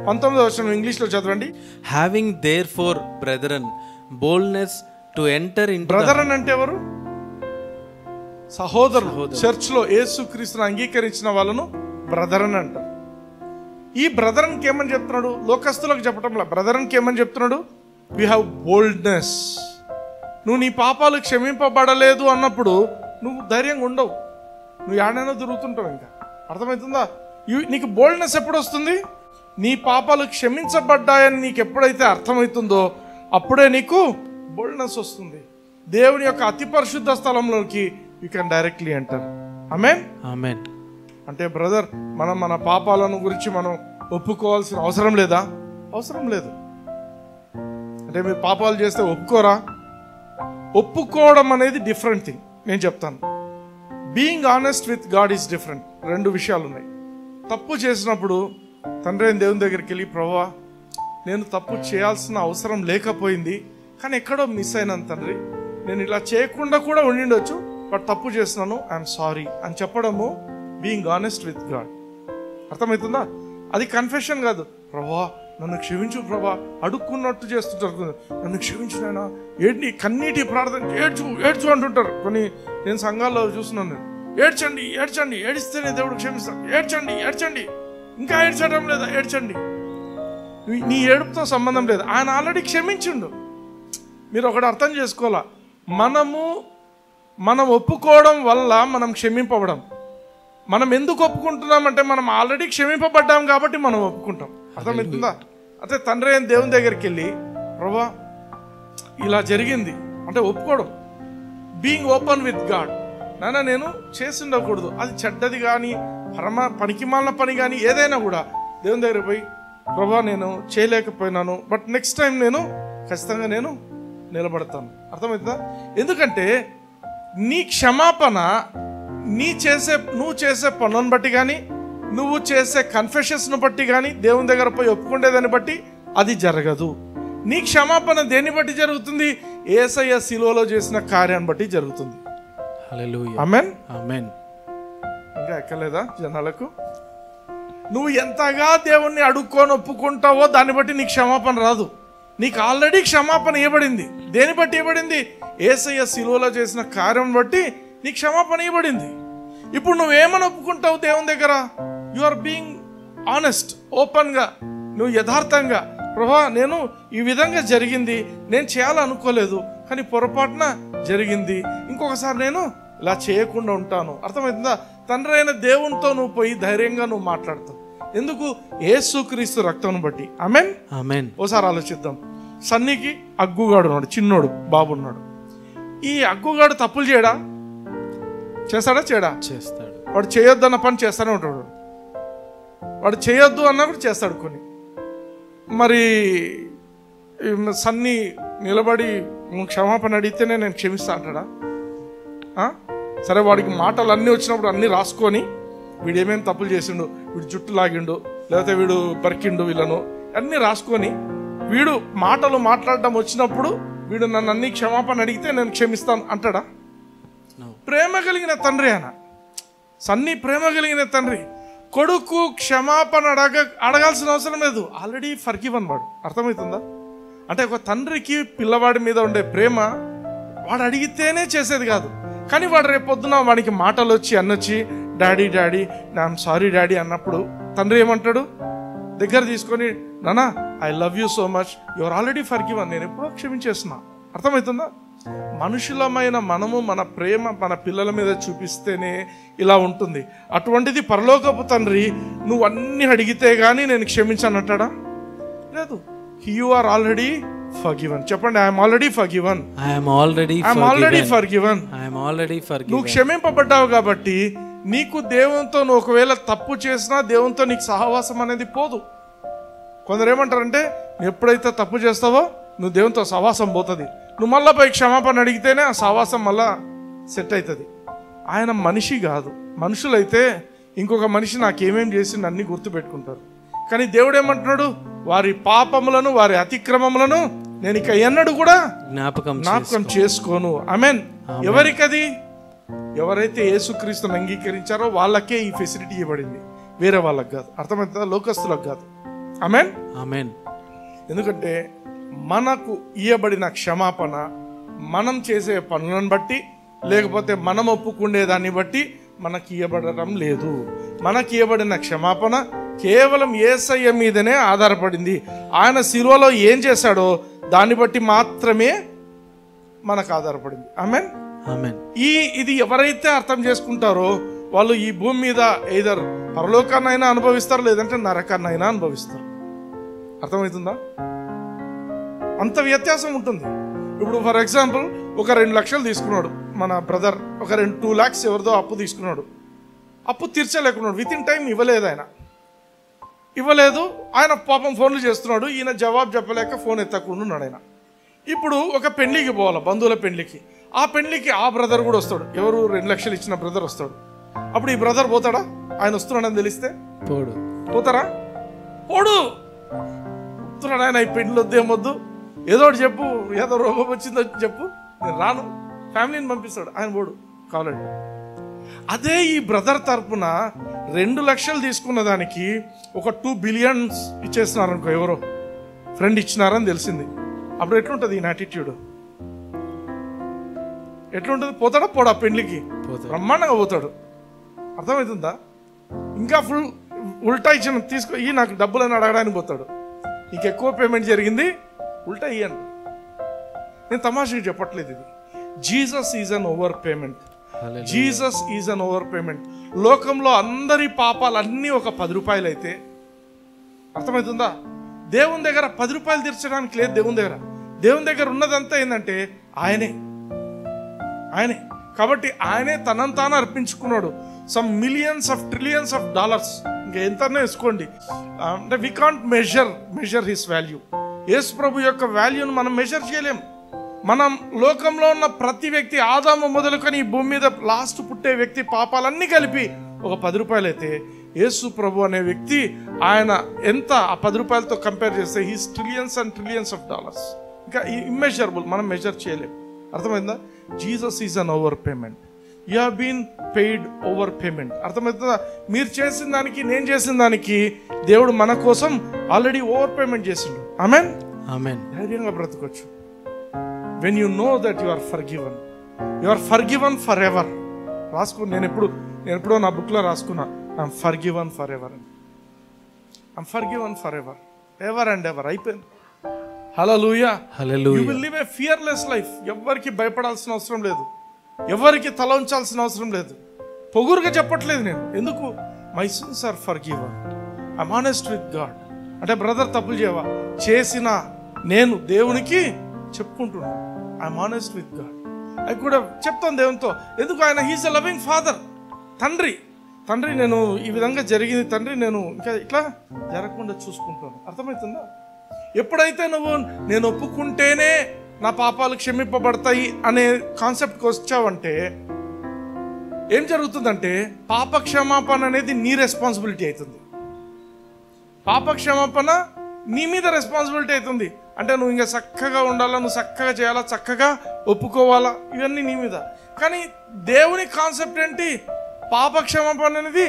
19వ వచనం ఇంగ్లీష్లో చదవండి. Having therefore brethren boldness to enter in. Brethren అంటే ఎవరు? సహోదరులు. చర్చ్ లో యేసుక్రీస్తును అంగీకరించిన వాళ్ళను బ్రదరన్ అంటారు. ఈ బ్రదరన్కి ఏమని చెప్తున్నాడు? లోకస్తులకు చెప్పటంలా, బ్రదరన్కి ఏమని చెప్తున్నాడు? We have boldness. నువ్వు నీ పాపాలు క్షమింపబడలేదు అన్నప్పుడు నువ్వు ధైర్యంగా ఉండవు, నువ్వు ఏడైనా తిరుగుతుంటావు. ఇంకా అర్థమవుతుందా? నీకు బోల్డ్నెస్ ఎప్పుడు వస్తుంది? నీ పాపాలు క్షమించబడ్డాయని నీకు ఎప్పుడైతే అర్థమవుతుందో అప్పుడే నీకు బోల్డ్నెస్ వస్తుంది. దేవుని యొక్క అతి పరిశుద్ధ స్థలంలోకి యూ కెన్ డైరెక్ట్లీ ఎంటర్. ఆమేన్. ఆమేన్. అంటే బ్రదర్, మనం మన పాపాలను గురించి మనం ఒప్పుకోవాల్సిన అవసరం లేదా? అవసరం లేదు. అంటే మీరు పాపాలు చేస్తే ఒప్పుకోరా? ఒప్పుకోవడం అనేది డిఫరెంట్ థింగ్. నేను చెప్తాను, being honest with God is different. రెండు విషయాలు ఉన్నాయి. తప్పు చేసినప్పుడు తండ్రి అయిన దేవుని దగ్గరికి వెళ్ళి, ప్రభువా నేను తప్పు చేయాల్సిన అవసరం లేకపోయింది, కానీ ఎక్కడో మిస్ అయినాను తండ్రి, నేను ఇలా చేయకుండా కూడా ఉండిండొచ్చు, బట్ తప్పు చేసినాను, ఐఎమ్ సారీ అని చెప్పడము బీయింగ్ ఆనెస్ట్ విత్ గాడ్. అర్థమవుతుందా? అది కన్ఫెషన్ కాదు. ప్రభువా నన్ను క్షమించు ప్రభా, అడుక్కున్నట్టు చేస్తుంటారు. నన్ను క్షమించు నాయనా, ఏడ్ని కన్నీటి ప్రార్థన, ఏడ్చు ఏడ్చు అంటుంటారు. కొన్ని నేను సంఘాల్లో చూస్తున్నాను. ఏడ్చండి ఏడ్చండి, ఏడిస్తేనే దేవుడు క్షమిస్తాడు. ఏడ్చండి ఏడ్చండి, ఇంకా ఏడ్చడం లేదా? ఏడ్చండి. నీ ఏడుపుతో సంబంధం లేదు, ఆయన ఆల్రెడీ క్షమించిండు. మీరు ఒకటి అర్థం చేసుకోవాలా, మనం ఒప్పుకోవడం వల్ల మనం క్షమింపబడం. మనం ఎందుకు ఒప్పుకుంటున్నామంటే మనం ఆల్రెడీ క్షమింపబడ్డాం కాబట్టి మనం ఒప్పుకుంటాం. అర్థమవుతుందా? అంటే తండ్రి అయిన దేవుని దగ్గరికి వెళ్ళి, ప్రభా ఇలా జరిగింది అంటే ఒప్పుకోవడం, బీయింగ్ ఓపెన్ విత్ గాడ్. నాన్న నేను చేసి ఉండకూడదు, అది చెడ్డది కానీ పనికిమాలిన పని కానీ ఏదైనా కూడా దేవుని దగ్గర పోయి, ప్రభా నేను చేయలేకపోయినాను, బట్ నెక్స్ట్ టైం నేను ఖచ్చితంగా నేను నిలబడతాను. అర్థమవుతుందా? ఎందుకంటే నీ క్షమాపణ నువ్వు చేసే పనులను బట్టి కానీ, నువ్వు చేసే కన్ఫెషన్స్ను బట్టి కానీ, దేవుని దగ్గర పోయి ఒప్పుకునేదాన్ని బట్టి అది జరగదు. నీ క్షమాపణ దేన్ని బట్టి జరుగుతుంది? యేసయ్య శిలువలో చేసిన కార్యాన్ని బట్టి జరుగుతుంది. హల్లెలూయా. ఆమేన్. ఆమేన్. ఇంకా ఎక్కలేదా జనాలకు? నువ్వు ఎంతగా దేవుణ్ణి అడుక్కొని ఒప్పుకుంటావో దాన్ని బట్టి నీకు క్షమాపణ రాదు. నీకు ఆల్రెడీ క్షమాపణ ఇవ్వబడింది. దేని బట్టి ఇవ్వబడింది? యేసయ్య శిలువలో చేసిన కార్యం బట్టి నీకు క్షమాపణ ఇవ్వబడింది. ఇప్పుడు నువ్వేమని ఒప్పుకుంటావు దేవుని దగ్గర? యు ఆర్ బీయింగ్ ఆనెస్ట్, ఓపెన్గా, నువ్వు యథార్థంగా, ప్రభా నేను ఈ విధంగా జరిగింది, నేను చేయాలనుకోలేదు కానీ పొరపాటున జరిగింది, ఇంకొకసారి నేను ఇలా చేయకుండా ఉంటాను. అర్థమవుతుందా? తండ్రి అయిన దేవునితో నువ్వు పోయి ధైర్యంగా నువ్వు మాట్లాడతావు. ఎందుకు? యేసుక్రీస్తు రక్తం బట్టి. ఆమేన్, ఆమేన్. ఓసారి ఆలోచిద్దాం. సన్నీకి అగ్గుగాడు ఉన్నాడు, చిన్నోడు బాబు ఉన్నాడు. ఈ అగ్గుగాడు తప్పులు చేయడా? చేస్తాడా? చేయడా? చేస్తాడు. వాడు చేయొద్దు అన్న పని చేస్తానే ఉంటాడు. వాడు చేయొద్దు అన్నా కూడా చేస్తాడు కొన్ని. మరి సన్నీ నిలబడి క్షమాపణ అడిగితేనే నేను క్షమిస్తా అంటాడా? సరే, వాడికి మాటలు అన్నీ వచ్చినప్పుడు అన్నీ రాసుకొని వీడు ఏమేమి తప్పులు చేసిండు, వీడు జుట్టు లాగిండు, లేకపోతే వీడు బరికిండు, వీళ్ళను అన్నీ రాసుకొని వీడు మాటలు మాట్లాడడం వచ్చినప్పుడు వీడు నన్ను అన్ని క్షమాపణ అడిగితే నేను క్షమిస్తాను అంటాడా? ప్రేమ కలిగిన తండ్రి ఆయన. సన్నీ ప్రేమ కలిగిన తండ్రి. కొడుకు క్షమాపణ అడగాల్సిన అవసరం లేదు, ఆల్రెడీ ఫర్గివన్ వాడు. అర్థమవుతుందా? అంటే ఒక తండ్రికి పిల్లవాడి మీద ఉండే ప్రేమ వాడు అడిగితేనే చేసేది కాదు. కానీ వాడు రేపొద్దున వాడికి మాటలు వచ్చి అన్నొచ్చి daddy daddy I'm sorry daddy అన్నప్పుడు తండ్రి ఏమంటాడు? దగ్గర తీసుకొని, నానా I love you so much, your already forgiven, నేను ఎప్పుడో క్షమించేస్తున్నా. అర్థమవుతుందా? మనుషులమైన మనము మన ప్రేమ మన పిల్లల మీద చూపిస్తేనే ఇలా ఉంటుంది. అటువంటిది పరలోకపు తండ్రి నువ్వు అన్ని అడిగితే గానీ నేను క్షమించానంటాడా? లేదు. You are already forgiven. చెప్పండి, ఐఎమ్ ఆల్రెడీ ఫర్గివన్. నువ్వు క్షమింపబడ్డావు కాబట్టి నీకు దేవునితో నువ్వు ఒకవేళ తప్పు చేసినా దేవునితో నీకు సహవాసం అనేది పోదు. కొందరు ఏమంటారంటే ఎప్పుడైతే తప్పు చేస్తావో నువ్వు దేవునితో సహవాసం పోతుంది, నువ్వు మళ్ళా పోయి క్షమాపణ అడిగితేనే ఆ సహవాసం మళ్ళా సెట్ అవుతుంది. ఆయన మనిషి కాదు. మనుషులైతే ఇంకొక మనిషి నాకేమేం చేసి అన్ని గుర్తుపెట్టుకుంటారు. కానీ దేవుడు ఏమంటున్నాడు? వారి పాపములను వారి అతిక్రమములను నేను ఇక ఎన్నడూ కూడా జ్ఞాపకం చేసుకోను. ఆమేన్. ఎవరికది? ఎవరైతే యేసుక్రీస్తుని అంగీకరించారో వాళ్ళకే ఈ ఫెసిలిటీ ఇవ్వబడింది, వేరే వాళ్ళకి కాదు. అర్థమవుతుందా? లోకస్తులకు కాదు. ఆమేన్, ఆమేన్. ఎందుకంటే మనకు ఇవ్వబడిన క్షమాపణ మనం చేసే పనులను బట్టి లేకపోతే మనం ఒప్పుకునే దాన్ని బట్టి మనకి ఇవ్వబడడం లేదు. మనకి ఇవ్వబడిన క్షమాపణ కేవలం యేసయ్య మీదనే ఆధారపడింది. ఆయన శిలువలో ఏం చేశాడో దాన్ని బట్టి మాత్రమే మనకు ఆధారపడింది. ఆమేన్, ఆమేన్. ఇది ఎవరైతే అర్థం చేసుకుంటారో వాళ్ళు ఈ భూమి మీద ఎయిదర్ పరలోకాన్నైనా అనుభవిస్తారు, లేదంటే నరకాన్నైనా అనుభవిస్తారు. అర్థమవుతుందా? అంత వ్యత్యాసం ఉంటుంది. ఇప్పుడు ఫర్ ఎగ్జాంపుల్ ఒక 2 లక్షలు తీసుకున్నాడు మన బ్రదర్, ఒక 2 lakhs ఎవరిదో అప్పు తీసుకున్నాడు. అప్పు తీర్చలేకున్నాడు, విత్ ఇన్ టైం ఇవ్వలేదు. ఆయన పాపం ఫోన్లు చేస్తున్నాడు, ఈయన జవాబు చెప్పలేక ఫోన్ ఎత్తకుండా ఉన్నాడు ఆయన. ఇప్పుడు ఒక పెళ్లికి పోవాలి, బంధువుల పెళ్లికి. ఆ పెళ్లికి ఆ బ్రదర్ కూడా వస్తాడు. ఎవరు? 2 లక్షలు ఇచ్చిన బ్రదర్ వస్తాడు. అప్పుడు ఈ బ్రదర్ పోతాడా? ఆయన వస్తున్నాడని తెలిస్తే పోతారా? పోడు. వస్తున్నాడు ఆయన, ఈ పెళ్లి వద్దు ఏమొద్దు, ఏదో ఒకటి చెప్పు, ఏదో రోగం వచ్చిందో చెప్పు, నేను రాను, ఫ్యామిలీని పంపిస్తాడు. ఆయన పోడు కావాలండి. అదే ఈ బ్రదర్ తరపున 2 లక్షలు తీసుకున్న దానికి ఒక 2 billion ఇచ్చేస్తున్నారు అనుకో, ఎవరో ఫ్రెండ్ ఇచ్చినారని తెలిసింది. అప్పుడు ఎట్లుంటుంది ఈయన యాటిట్యూడ్? ఎట్లుంటుంది? పోతాడా? పోడా? పెళ్లికి బ్రహ్మాండంగా పోతాడు. అర్థమవుతుందా? ఇంకా ఫుల్ ఉల్టా ఇచ్చిన తీసుకో, ఈ నాకు డబ్బులని అడగడానికి పోతాడు. నీకు ఎక్కువ పేమెంట్ జరిగింది, ఉల్టా ఇయ్యండి. నేను తమాషకి చెప్పట్లేదు ఇది. Jesus is an over payment. Jesus is an over payment. లోకంలో అందరి పాపాలు అన్నీ ఒక 10 రూపాయలు అయితే, అర్థమవుతుందా? దేవుని దగ్గర 10 రూపాయలు తీర్చడానికి లేదు. దేవుని దగ్గర ఉన్నదంతా ఏంటంటే ఆయనే. కాబట్టి ఆయనే తనను తాను అర్పించుకున్నాడు. Some millions of trillions of dollars, ఇంకా ఎంతనే వేసుకోండి. అంటే we can't measure his value. Yesu Prabhu యొక్క వాల్యూను మనం మెజర్ చేయలేం. మనం లోకంలో ఉన్న ప్రతి వ్యక్తి, ఆదాము మొదలుకొని ఈ భూమి మీద లాస్ట్ పుట్టే వ్యక్తి పాపాలన్నీ కలిపి ఒక 10 రూపాయలు అయితే, యేసు ప్రభు అనే వ్యక్తి ఆయన ఎంత ఆ 10 రూపాయలతో కంపేర్ చేస్తే he's trillions and trillions of dollars. ఇంకా ఇమ్మెజరబుల్, మనం మెజర్ చేయలేం. అర్థమైందా? Jesus is an over payment. You have been paid over payment. అర్థమవుతుందా? మీరు చేసిన దానికి నేను చేసిన దానికి దేవుడు మన కోసం ఆల్రెడీ ఓవర్ పేమెంట్ చేసిండు. ఆమేన్, ఆమేన్. ధైర్యంగా బ్రతకొచ్చు. When you know that you are forgiven for ever. రాసుకో, నేను ఎప్పుడో నా బుక్లో రాసుకున్నా, ఐఎమ్ ఫర్గివన్ ఫర్ ఎవర్ అని. I'm forgiven for ever, ever and ever, అయిపోయింది. హల్లెలూయా. హల్లెలూయా. You will live a fearless life. ఎవరికి భయపడాల్సిన అవసరం లేదు, ఎవరికి తల ఉంచాల్సిన అవసరం లేదు. పొగురుగా చెప్పట్లేదు నేను. ఎందుకు? My sins are forgiven, I'm honest with God. అంటే బ్రదర్ తప్పులు చేయవా? చేసిన నేను దేవునికి చెప్పుకుంటున్నాను. I'm honest with God. అది కూడా చెప్తాను దేవునితో. ఎందుకు? ఆయన హీస్ ఎ లవింగ్ ఫాదర్. తండ్రి నేను ఈ విధంగా జరిగింది తండ్రి, నేను ఇంకా ఇట్లా జరగకుండా చూసుకుంటాను. అర్థమవుతుందా? ఎప్పుడైతే నువ్వు నేను ఒప్పుకుంటేనే నా పాపాలు క్షమింపబడతాయి అనే కాన్సెప్ట్కి వచ్చావంటే ఏం జరుగుతుందంటే పాప క్షమాపణ అనేది నీ రెస్పాన్సిబిలిటీ అవుతుంది. పాప క్షమాపణ నీ మీద రెస్పాన్సిబిలిటీ అవుతుంది. అంటే నువ్వు ఇంకా చక్కగా ఉండాలా, నువ్వు చక్కగా చేయాలా, చక్కగా ఒప్పుకోవాలా, ఇవన్నీ నీ మీద. కానీ దేవుని కాన్సెప్ట్ ఏంటి? పాప క్షమాపణ అనేది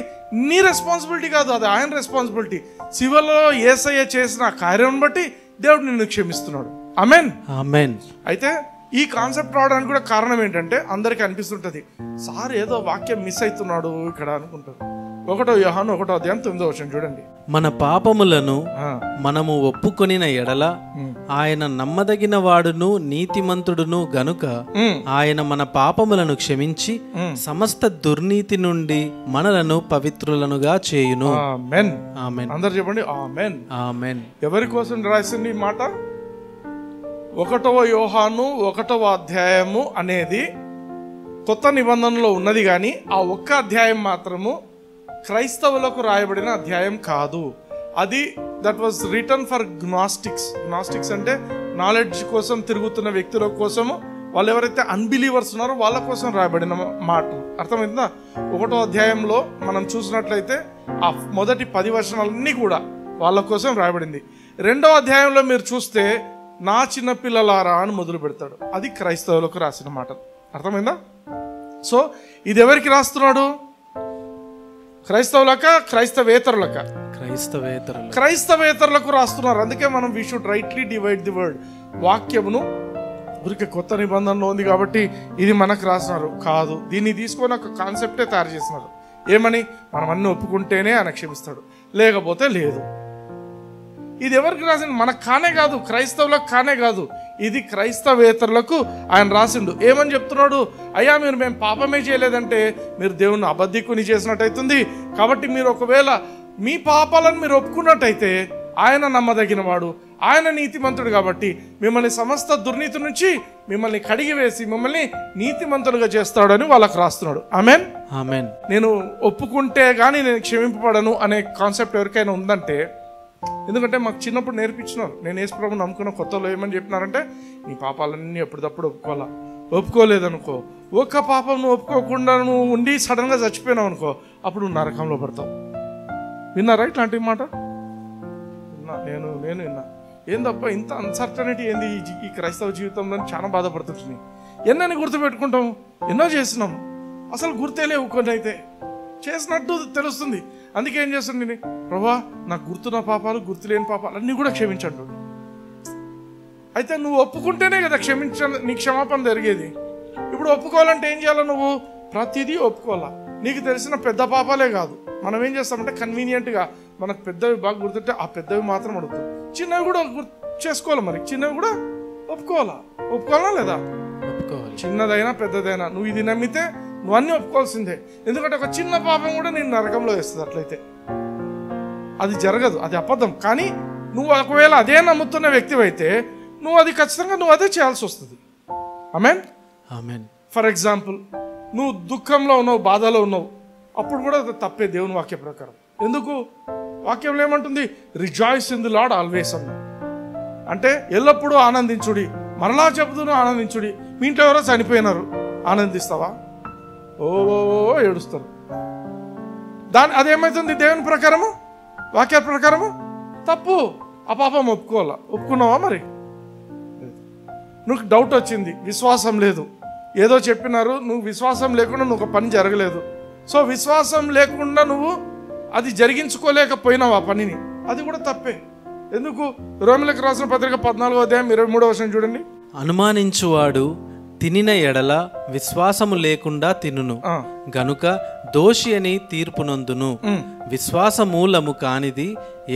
నీ రెస్పాన్సిబిలిటీ కాదు, అది ఆయన రెస్పాన్సిబిలిటీ. శివలో యేసయ్య చేసిన కార్యం బట్టి దేవుడు నిన్ను క్షమిస్తున్నాడు. ఆమేన్, ఆమేన్. అయితే ఈ కాన్సెప్ట్ రావడానికి కూడా కారణం ఏంటంటే అందరికీ అనిపిస్తుంటది, సార్ ఏదో వాక్యం మిస్ అవుతున్నాడు ఇక్కడ అనుకుంటారు. 1 యోహాను 1:9 చూడండి. మన పాపములను మనము ఒప్పుకొనిన ఎడల ఆయన నమ్మదగిన వాడును నీతిమంతుడును గనుక ఆయన మన పాపములను క్షమించి సమస్త దుర్నీతి నుండి మనలను పవిత్రులనుగా చేయును. ఆమేన్, ఆమేన్. అందరూ చెప్పండి ఆమేన్, ఆమేన్. ఎవరి కోసం రాసింది ఈ మాట? 1 యోహాను 1వ అధ్యాయము అనేది కొత్త నిబంధనలో ఉన్నది, కానీ ఆ ఒక్క అధ్యాయం మాత్రము క్రైస్తవులకు రాయబడిన అధ్యాయం కాదు. అది దట్ వాజ్ రిటర్న్ ఫర్ గ్నాస్టిక్స్. గ్నాస్టిక్స్ అంటే నాలెడ్జ్ కోసం తిరుగుతున్న వ్యక్తుల కోసము, వాళ్ళు ఎవరైతే అన్బిలీవర్స్ ఉన్నారో వాళ్ళ కోసం రాయబడిన మాట. అర్థమైందా? 1వ అధ్యాయంలో మనం చూసినట్లయితే ఆ మొదటి 10 వచనాలన్నీ కూడా వాళ్ళ కోసం రాయబడింది. 2వ అధ్యాయంలో మీరు చూస్తే నా చిన్న పిల్లలారా అని మొదలు పెడతాడు. అది క్రైస్తవులకు రాసిన మాట. అర్థమైందా? సో ఇది ఎవరికి రాస్తున్నాడు? క్రైస్తవులక, క్రైస్తవేతరులక? క్రైస్తవేతరులకు రాస్తున్నారు. అందుకే మనం we should rightly divide the word. వాక్యమును ఊరికే కొత్త నిబంధనలో ఉంది కాబట్టి ఇది మనకు రాసినారు కాదు. దీన్ని తీసుకొని ఒక కాన్సెప్టే తయారు చేసినారు. ఏమని? మనం అన్ని ఒప్పుకుంటేనే ఆయన క్షమిస్తాడు, లేకపోతే లేదు. ఇది ఎవరికి రాసిండు? మనకు కానే కాదు, క్రైస్తవులకు కానే కాదు, ఇది క్రైస్తవేతరులకు ఆయన రాసిండు. ఏమని చెప్తున్నాడు? అయ్యా మేము పాపమే చేయలేదంటే మీరు దేవుణ్ణి అబద్ధికుని చేసినట్టయితుంది. కాబట్టి మీరు ఒకవేళ మీ పాపాలను మీరు ఒప్పుకున్నట్టయితే ఆయన నమ్మదగిన వాడు, ఆయన నీతిమంతుడు, కాబట్టి మిమ్మల్ని సమస్త దుర్నీతి నుంచి మిమ్మల్ని కడిగి వేసి మిమ్మల్ని నీతిమంతులుగా చేస్తాడని వాళ్ళకు రాస్తున్నాడు. ఆమేన్, ఆమేన్. నేను ఒప్పుకుంటే గానీ నేను క్షమింపబడను అనే కాన్సెప్ట్ ఎవరికైనా ఉందంటే, ఎందుకంటే మాకు చిన్నప్పుడు నేర్పించినారు. నేను యేసు ప్రభువుని నమ్ముకున్న కొత్తలో ఏమని చెప్పినారంటే, నీ పాపాలన్నీ ఎప్పటికప్పుడు ఒప్పుకోవాలా. ఒప్పుకోలేదనుకో, ఒక్క పాపం నువ్వు ఒప్పుకోకుండా నువ్వు ఉండి సడన్గా చచ్చిపోయినావు అనుకో, అప్పుడు నువ్వు నరకంలో పడతావు. విన్నారా ఇట్లాంటి మాట? నేను విన్నా. ఏందబ్బా ఇంత అన్సర్టనిటీ ఏంది ఈ క్రైస్తవ జీవితంలో? చాలా బాధపడుతుంది. ఎన్నని గుర్తుపెట్టుకుంటాం, ఎన్నో చేసినాం, అసలు గుర్తేలేవు. కొన్ని అయితే చేసినట్టు తెలుస్తుంది. అందుకే ఏం చేస్తుంది, నేను ప్రభా నాకు గుర్తున్న పాపాలు, గుర్తులేని పాపాలు అన్నీ కూడా క్షమించండు. అయితే నువ్వు ఒప్పుకుంటేనే కదా నీ క్షమాపణ జరిగేది. ఇప్పుడు ఒప్పుకోవాలంటే ఏం చేయాలి? నువ్వు ప్రతిదీ ఒప్పుకోవాలా. నీకు తెలిసిన పెద్ద పాపాలే కాదు. మనం ఏం చేస్తామంటే కన్వీనియంట్గా మనకు పెద్దవి బాగా గుర్తుంటే ఆ పెద్దవి మాత్రం అడుగుతాం, చిన్నవి కూడా చేసుకోవాలి. మరి చిన్నవి కూడా ఒప్పుకోవాలా లేదా? ఒప్పుకోవాలి. చిన్నదైనా పెద్దదైనా నువ్వు ఇది నమ్మితే నువ్వు అన్నీ ఒప్పుకోవాల్సిందే. ఎందుకంటే ఒక చిన్న పాపం కూడా నేను నరకంలో వేస్తుంది. అట్లయితే అది జరగదు, అది అబద్ధం. కానీ నువ్వు ఒకవేళ అదే నమ్ముతున్న వ్యక్తివైతే నువ్వు అది ఖచ్చితంగా నువ్వు అదే చేయాల్సి వస్తుంది. ఆమేన్, ఆమేన్. ఫర్ ఎగ్జాంపుల్, నువ్వు దుఃఖంలో ఉన్నావు, బాధలో ఉన్నావు, అప్పుడు కూడా తప్పే దేవుని వాక్య ప్రకారం. ఎందుకు? వాక్యంలో ఏమంటుంది? Rejoice in the lord always అన్నా. అంటే ఎల్లప్పుడూ ఆనందించుడి. మరలా చెబుతూను ఆనందించుడి. మీ ఇంట్లో ఎవరో చనిపోయినారు, ఆనందిస్తావా? ఓ ఏడుస్తారు. అదేమవుతుంది? దేవుని ప్రకారము, వాక్య ప్రకారము తప్పు. ఆ పాపం ఒప్పుకున్నావా? మరి నువ్వు డౌట్ వచ్చింది, విశ్వాసం లేదు, ఏదో చెప్పినారు, నువ్వు విశ్వాసం లేకుండా నువ్వు ఒక పని జరగలేదు. సో విశ్వాసం లేకుండా నువ్వు అది జరిగించుకోలేకపోయినావు ఆ పనిని, అది కూడా తప్పే. ఎందుకు? రోమీయులకు రాసిన పత్రిక 14వ అధ్యాయం 23వ వచనం చూడండి. అనుమానించువాడు తినిన ఎడల విశ్వాసము లేకుండా తినును, గనుక దోషి అని తీర్పు నొందును. విశ్వాసమూలము కానిది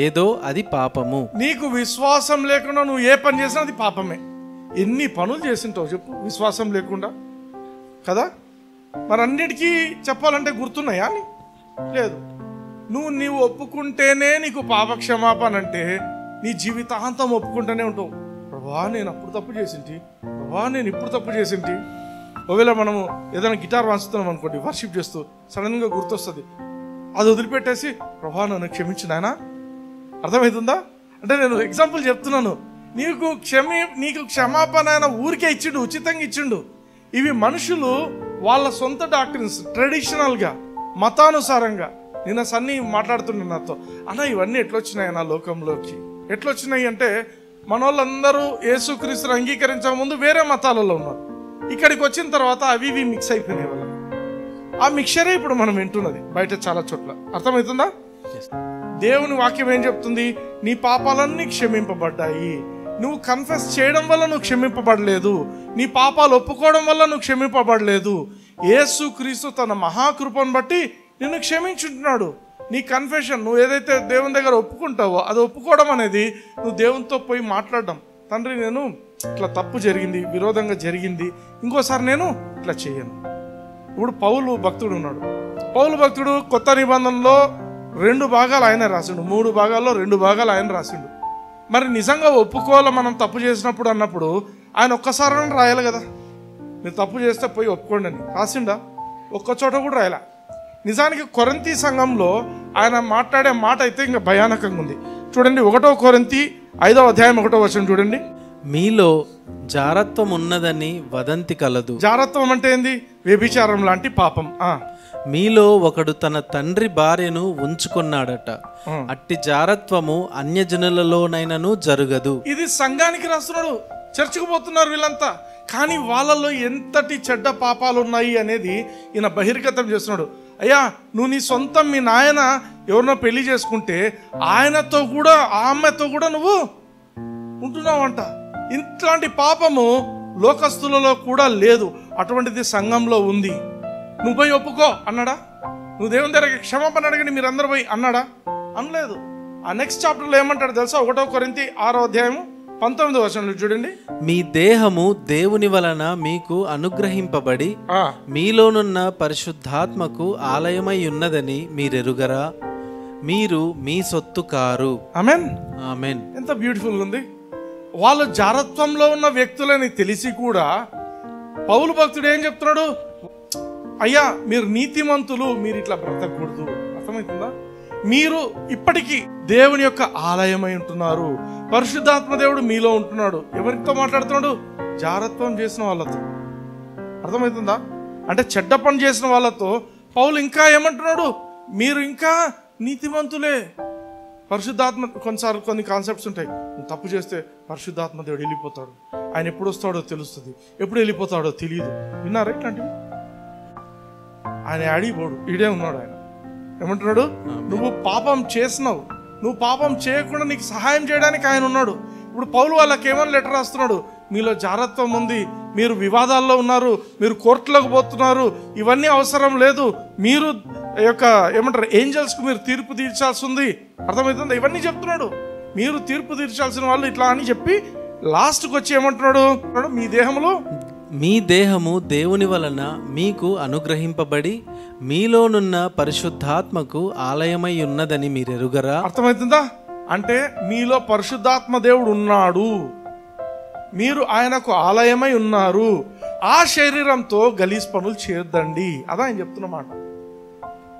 ఏదో అది పాపము. నీకు విశ్వాసం లేకుండా నువ్వు ఏ పని చేసినా అది పాపమే. ఎన్ని పనులు చేసింటావు చెప్పు విశ్వాసం లేకుండా కదా? మరి అన్నిటికీ చెప్పాలంటే గుర్తున్నాయా? లేదు. నీవు ఒప్పుకుంటేనే నీకు పాప క్షమాపణ అంటే నీ జీవితాంతం ఒప్పుకుంటూనే ఉంటావు. ప్రభా నేను అప్పుడు తప్పు చేసింటి, ప్రభా నేను ఇప్పుడు తప్పు చేసింటి. ఒకవేళ మనము ఏదైనా గిటార్ వాంచుతున్నాం అనుకోండి, వర్షిప్ చేస్తూ సడన్గా గుర్తొస్తుంది, అది వదిలిపెట్టేసి ప్రభా నన్ను క్షమించు నాయనా. అర్థమవుతుందా? అంటే నేను ఎగ్జాంపుల్ చెప్తున్నాను. నీకు క్షమాపణ ఆయన ఊరికే ఇచ్చిండు, ఉచితంగా ఇచ్చిండు. ఇవి మనుషులు వాళ్ళ సొంత డాక్టరీన్స్ ట్రెడిషనల్గా మతానుసారంగా నిన్న సన్నీ మాట్లాడుతుండే నాతో, అన్న ఇవన్నీ ఎట్లొచ్చినాయి నా లోకంలోకి? ఎట్లొచ్చినాయి అంటే మన వాళ్ళందరూ యేసుక్రీస్తుని అంగీకరించక ముందు వేరే మతాలలో ఉన్నారు. ఇక్కడికి వచ్చిన తర్వాత అవి ఇవి మిక్స్ అయిపోయినాయి వాళ్ళకి. ఆ మిక్చరే ఇప్పుడు మనం వింటున్నది బయట చాలా చోట్ల. అర్థమవుతుందా? దేవుని వాక్యం ఏం చెప్తుంది? నీ పాపాలన్నీ క్షమింపబడ్డాయి. నువ్వు కన్ఫెస్ చేయడం వల్ల నువ్వు క్షమింపబడలేదు, నీ పాపాలు ఒప్పుకోవడం వల్ల నువ్వు క్షమింపబడలేదు. యేసుక్రీస్తు తన మహాకృపను బట్టి నిన్ను క్షమించుంటున్నాడు. నీ కన్ఫెషన్ నువ్వు ఏదైతే దేవుని దగ్గర ఒప్పుకుంటావో అది ఒప్పుకోవడం అనేది నువ్వు దేవునితో పోయి మాట్లాడడం. తండ్రి నేను ఇట్లా తప్పు జరిగింది, విరోధంగా జరిగింది, ఇంకోసారి నేను ఇట్లా చేయను. ఇప్పుడు పౌలు భక్తుడు ఉన్నాడు. పౌలు భక్తుడు కొత్త నిబంధనలో 2 భాగాలు ఆయన రాసిండు, 3 భాగాల్లో 2 భాగాలు ఆయన రాసిండు. మరి నిజంగా ఒప్పుకోవాలి మనం తప్పు చేసినప్పుడు అన్నప్పుడు ఆయన ఒక్కసారి రాయాలి కదా, మీరు తప్పు చేస్తే పోయి ఒప్పుకోండి అని రాసిండా? ఒక్క చోట కూడా రాయాల. నిజానికి కొరింథీ సంఘంలో ఆయన మాట్లాడే మాట అయితే ఇంకా భయానకంగా ఉంది. చూడండి 1 కొరింథీ 5వ అధ్యాయం 1వ వచనం చూడండి. మీలో జారత్వం ఉన్నదని వదంతి కలదు. జారత్వం అంటే ఏంది? వ్యభిచారం లాంటి పాపం. మీలో ఒకడు తన తండ్రి భార్యను ఉంచుకున్నాడట, అట్టి జారత్వము అన్యజనులలోనైనను జరగదు. ఇది సంఘానికి రాస్తున్నాడు. చర్చకు పోతున్నారు వీళ్ళంతా, కానీ వాళ్ళలో ఎంతటి చెడ్డ పాపాలు ఉన్నాయి అనేది ఈయన బహిర్గతం చేస్తున్నాడు. అయ్యా నువ్వు నీ సొంతం మీ నాయన ఎవరినో పెళ్లి చేసుకుంటే ఆయనతో కూడా ఆ అమ్మాయితో కూడా నువ్వు ఉంటున్నావంట. ఇట్లాంటి పాపము లోకస్తులలో కూడా లేదు, అటువంటిది సంఘంలో ఉంది. నువ్వు పోయి ఒప్పుకో అన్నాడా? నువ్వు దేవుని దగ్గర క్షమాపణ అడగండి మీరందరూ పోయి అన్నాడా? అనలేదు. ఆ నెక్స్ట్ చాప్టర్లో ఏమంటాడు తెలుసా? 1 కొరింథీ 6వ అధ్యాయము 19వ వచనంలో చూడండి. మీ దేహము దేవుని వలన మీకు అనుగ్రహింపబడి మీలోనున్న పరిశుద్ధాత్మకు ఆలయమై ఉన్నదని మీరెరుగరా? మీరు మీ సొత్తు కారు. ఆమేన్, ఆమేన్. ఎంత బ్యూటిఫుల్ ఉంది. వాళ్ళు జారత్వంలో ఉన్న వ్యక్తులని తెలిసి కూడా పౌలు భక్తుడు ఏం చెప్తున్నాడు? అయ్యా మీరు నీతిమంతులు, మీరు ఇట్లా బ్రతకూడదు. అర్థమవుతుందా? మీరు ఇప్పటికీ దేవుని యొక్క ఆలయమై ఉంటున్నారు, పరిశుద్ధాత్మ దేవుడు మీలో ఉంటున్నాడు. ఎవరితో మాట్లాడుతున్నాడు? జారత్వం చేసిన వాళ్ళతో. అర్థమవుతుందా? అంటే చెడ్డ పని చేసిన వాళ్ళతో పౌలు ఇంకా ఏమంటున్నాడు? మీరు ఇంకా నీతిమంతులే. పరిశుద్ధాత్మ కొన్నిసార్లు కొన్ని కాన్సెప్ట్స్ ఉంటాయి. తప్పు చేస్తే పరిశుద్ధాత్మ దేవుడు వెళ్ళిపోతాడు, ఆయన ఎప్పుడు వస్తాడో తెలుస్తుంది, ఎప్పుడు వెళ్ళిపోతాడో తెలియదు. విన్నారా ఇట్లాంటివి? ఆయన అడిగిపోడు, ఈడే ఉన్నాడు. ఆయన ఏమంటున్నాడు? నువ్వు పాపం చేసినావు, నువ్వు పాపం చేయకుండా నీకు సహాయం చేయడానికి ఆయన ఉన్నాడు. ఇప్పుడు పౌలు వాళ్ళకి ఏమని లెటర్ రాస్తున్నాడు? మీలో జారత్వం ఉంది, మీరు వివాదాల్లో ఉన్నారు, మీరు కోర్టులోకి పోతున్నారు, ఇవన్నీ అవసరం లేదు. మీరు యొక్క ఏమంటారు ఏంజల్స్కు మీరు తీర్పు తీర్చాల్సి ఉంది. అర్థమవుతుంది? ఇవన్నీ చెప్తున్నాడు. మీరు తీర్పు తీర్చాల్సిన వాళ్ళు ఇట్లా అని చెప్పి లాస్ట్కి వచ్చి ఏమంటున్నాడు? మీ దేహము దేవుని వలన మీకు అనుగ్రహింపబడి మీలోనున్న పరిశుద్ధాత్మకు ఆలయమై ఉన్నదని మీరెరుగరా? అర్థమవుతుందా? అంటే మీలో పరిశుద్ధాత్మ దేవుడు ఉన్నాడు, మీరు ఆయనకు ఆలయమై ఉన్నారు. ఆ శరీరంతో గలీజ్ పనులు చేయొద్దండి. అదా ఆయన చెప్తున్నమాట.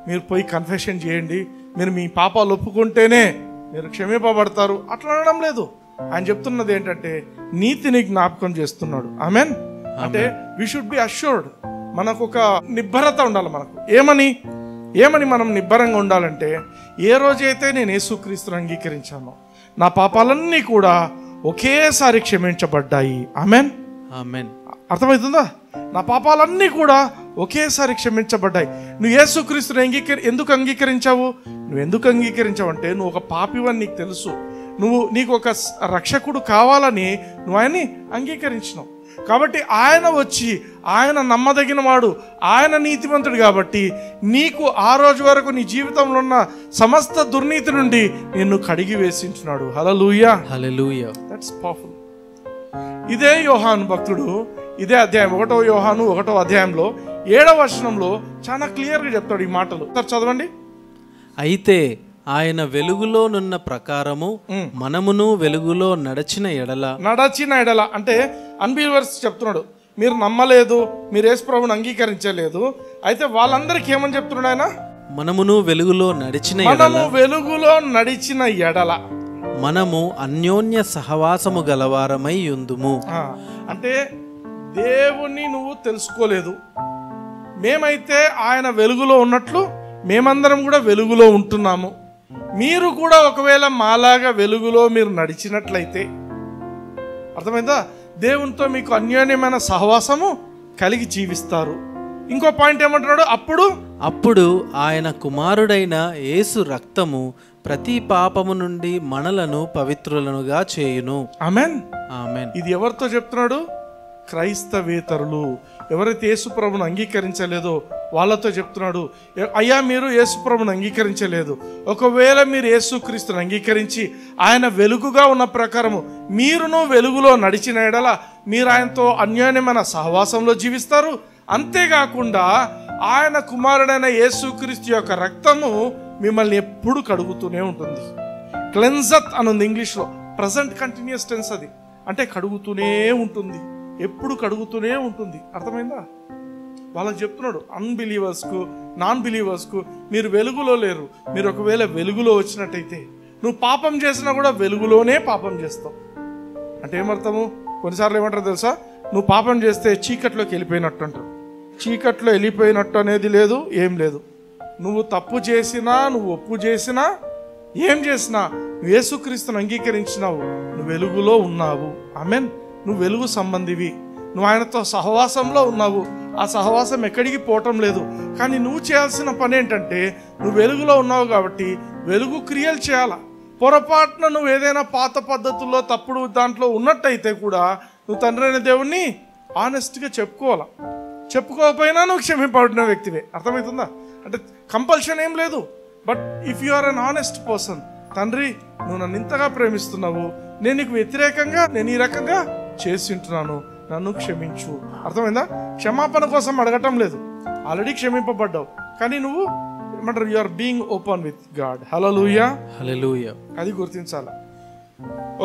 మీరు పోయి కన్ఫెషన్ చేయండి, మీరు మీ పాపాలు ఒప్పుకుంటేనే మీరు క్షమింపబడతారు అట్లా అనడం లేదు. ఆయన చెప్తున్నది ఏంటంటే నీతిని జ్ఞాపకం చేస్తున్నాడు. ఆమెన్. అంటే వి షుడ్ బి అష్యూర్డ్. మనకు ఒక నిబ్బరత ఉండాలి. మనకు ఏమని మనం నిబ్బరంగా ఉండాలంటే, ఏ రోజైతే నేను యేసుక్రీస్తుని అంగీకరించానో నా పాపాలన్నీ కూడా ఒకేసారి క్షమించబడ్డాయి. Amen, amen. అర్థమవుతుందా? నా పాపాలన్నీ కూడా ఒకేసారి క్షమించబడ్డాయి. నువ్వు యేసుక్రీస్తుని ఎందుకు అంగీకరించావు? నువ్వు ఎందుకు అంగీకరించావు అంటే నువ్వు ఒక పాపివని నీకు తెలుసు. నీకు ఒక రక్షకుడు కావాలని నువ్వు ఆయన్ని అంగీకరించినావు. కాబట్టి ఆయన వచ్చి, ఆయన నమ్మదగిన వాడు, ఆయన నీతిమంతుడు కాబట్టి నీకు ఆ రోజు వరకు నీ జీవితంలో ఉన్న సమస్త దుర్నీతి నుండి నిన్ను కడిగి వేసించున్నాడు. హల్లెలూయా, హల్లెలూయా. That's powerful. ఇదే యోహాను భక్తుడు ఇదే అధ్యాయం 1వ యోహాను 1వ అధ్యాయంలో 7వ వచనంలో చాలా క్లియర్గా చెప్తాడు ఈ మాటలు. చదవండి. అయితే ఆయన వెలుగులోనున్న ప్రకారము మనమును వెలుగులో నడిచిన ఎడల అంటే అన్బిలీవర్స్ చెప్తున్నాడు, మీరు నమ్మలేదు, మీరు యేసు ప్రభువుని అంగీకరించలేదు. అయితే వాళ్ళందరికీ ఏమని చెప్తున్నాడు ఆయన? మనమును వెలుగులో నడిచిన ఎడల మనము అన్యోన్య సహవాసము గలవారమై యుందుము. అంటే దేవుని నువ్వు తెలుసుకోలేదు, మేమైతే ఆయన వెలుగులో ఉన్నట్లు మేమందరం కూడా వెలుగులో ఉంటున్నాము. మీరు కూడా ఒకవేళ మాలాగా వెలుగులో మీరు నడిచినట్లయితే, అర్థమైందా, దేవునితో మీకు అన్యోన్యమైన సహవాసము కలిగి జీవిస్తారు. ఇంకో పాయింట్ ఏమంటున్నాడు? అప్పుడు ఆయన కుమారుడైన యేసు రక్తము ప్రతి పాపము నుండి మనలను పవిత్రులనుగా చేయును. ఆమేన్, ఆమేన్. ఇది ఎవరితో చెప్తున్నాడు? క్రైస్తవేతరులు, ఎవరైతే యేసు ప్రభువును అంగీకరించలేదో వాళ్ళతో చెప్తున్నాడు. అయ్యా, మీరు యేసు ప్రభువును అంగీకరించలేదు, ఒకవేళ మీరు యేసుక్రీస్తుని అంగీకరించి ఆయన వెలుగుగా ఉన్న ప్రకారము మీరును వెలుగులో నడిచిన ఎడల మీరు ఆయనతో అన్యోన్యమైన సహవాసంలో జీవిస్తారు. అంతేకాకుండా ఆయన కుమారుడైన యేసుక్రీస్తు యొక్క రక్తము మిమ్మల్ని ఎప్పుడు కడుగుతూనే ఉంటుంది. క్లెన్జత్ అని ఉంది ఇంగ్లీష్లో, ప్రజెంట్ కంటిన్యూస్ టెన్స్. అది అంటే కడుగుతూనే ఉంటుంది, ఎప్పుడు కడుగుతూనే ఉంటుంది. అర్థమైందా? వాళ్ళకి చెప్తున్నాడు, అన్బిలీవర్స్కు, నాన్ బిలీవర్స్కు, మీరు వెలుగులో లేరు. మీరు ఒకవేళ వెలుగులో వచ్చినట్టయితే నువ్వు పాపం చేసినా కూడా వెలుగులోనే పాపం చేస్తావు. అంటే ఏమర్థము? కొన్నిసార్లు ఏమంటారు తెలుసా? నువ్వు పాపం చేస్తే చీకట్లోకి వెళ్ళిపోయినట్టు అంటారు. చీకట్లో వెళ్ళిపోయినట్టు అనేది లేదు, ఏం లేదు. నువ్వు తప్పు చేసినా, నువ్వు ఒప్పు చేసినా, ఏం చేసినా, నువ్వు యేసుక్రీస్తుని అంగీకరించినావు, నువ్వు వెలుగులో ఉన్నావు. ఆమేన్. నువ్వు వెలుగు సంబంధివి, నువ్వు ఆయనతో సహవాసంలో ఉన్నావు. ఆ సహవాసం ఎక్కడికి పోవటం లేదు. కానీ నువ్వు చేయాల్సిన పని ఏంటంటే, నువ్వు వెలుగులో ఉన్నావు కాబట్టి వెలుగు క్రియలు చేయాలా. పొరపాటున నువ్వు ఏదైనా పాత పద్ధతుల్లో తప్పుడు దాంట్లో ఉన్నట్టయితే కూడా నువ్వు తండ్రి అయిన దేవుణ్ణి ఆనెస్ట్గా చెప్పుకోవాలా. చెప్పుకోకపోయినా నువ్వు క్షమింపబడిన వ్యక్తివే. అర్థమవుతుందా? అంటే కంపల్షన్ ఏం లేదు. But if you are an honest person, తండ్రి నువ్వు నన్ను ఇంతగా ప్రేమిస్తున్నావు, నేను నీకు వ్యతిరేకంగా నేను ఈ రకంగా చేసి ఉంటున్నాను, నన్ను క్షమించు. అర్థమైందా? క్షమాపణ కోసం అడగటం లేదు, ఆల్రెడీ క్షమింపబడ్డావు. కానీ నువ్వు ఏమంటారు, you are being open with God. హల్లెలూయా, హల్లెలూయా. అది గుర్తించాలి.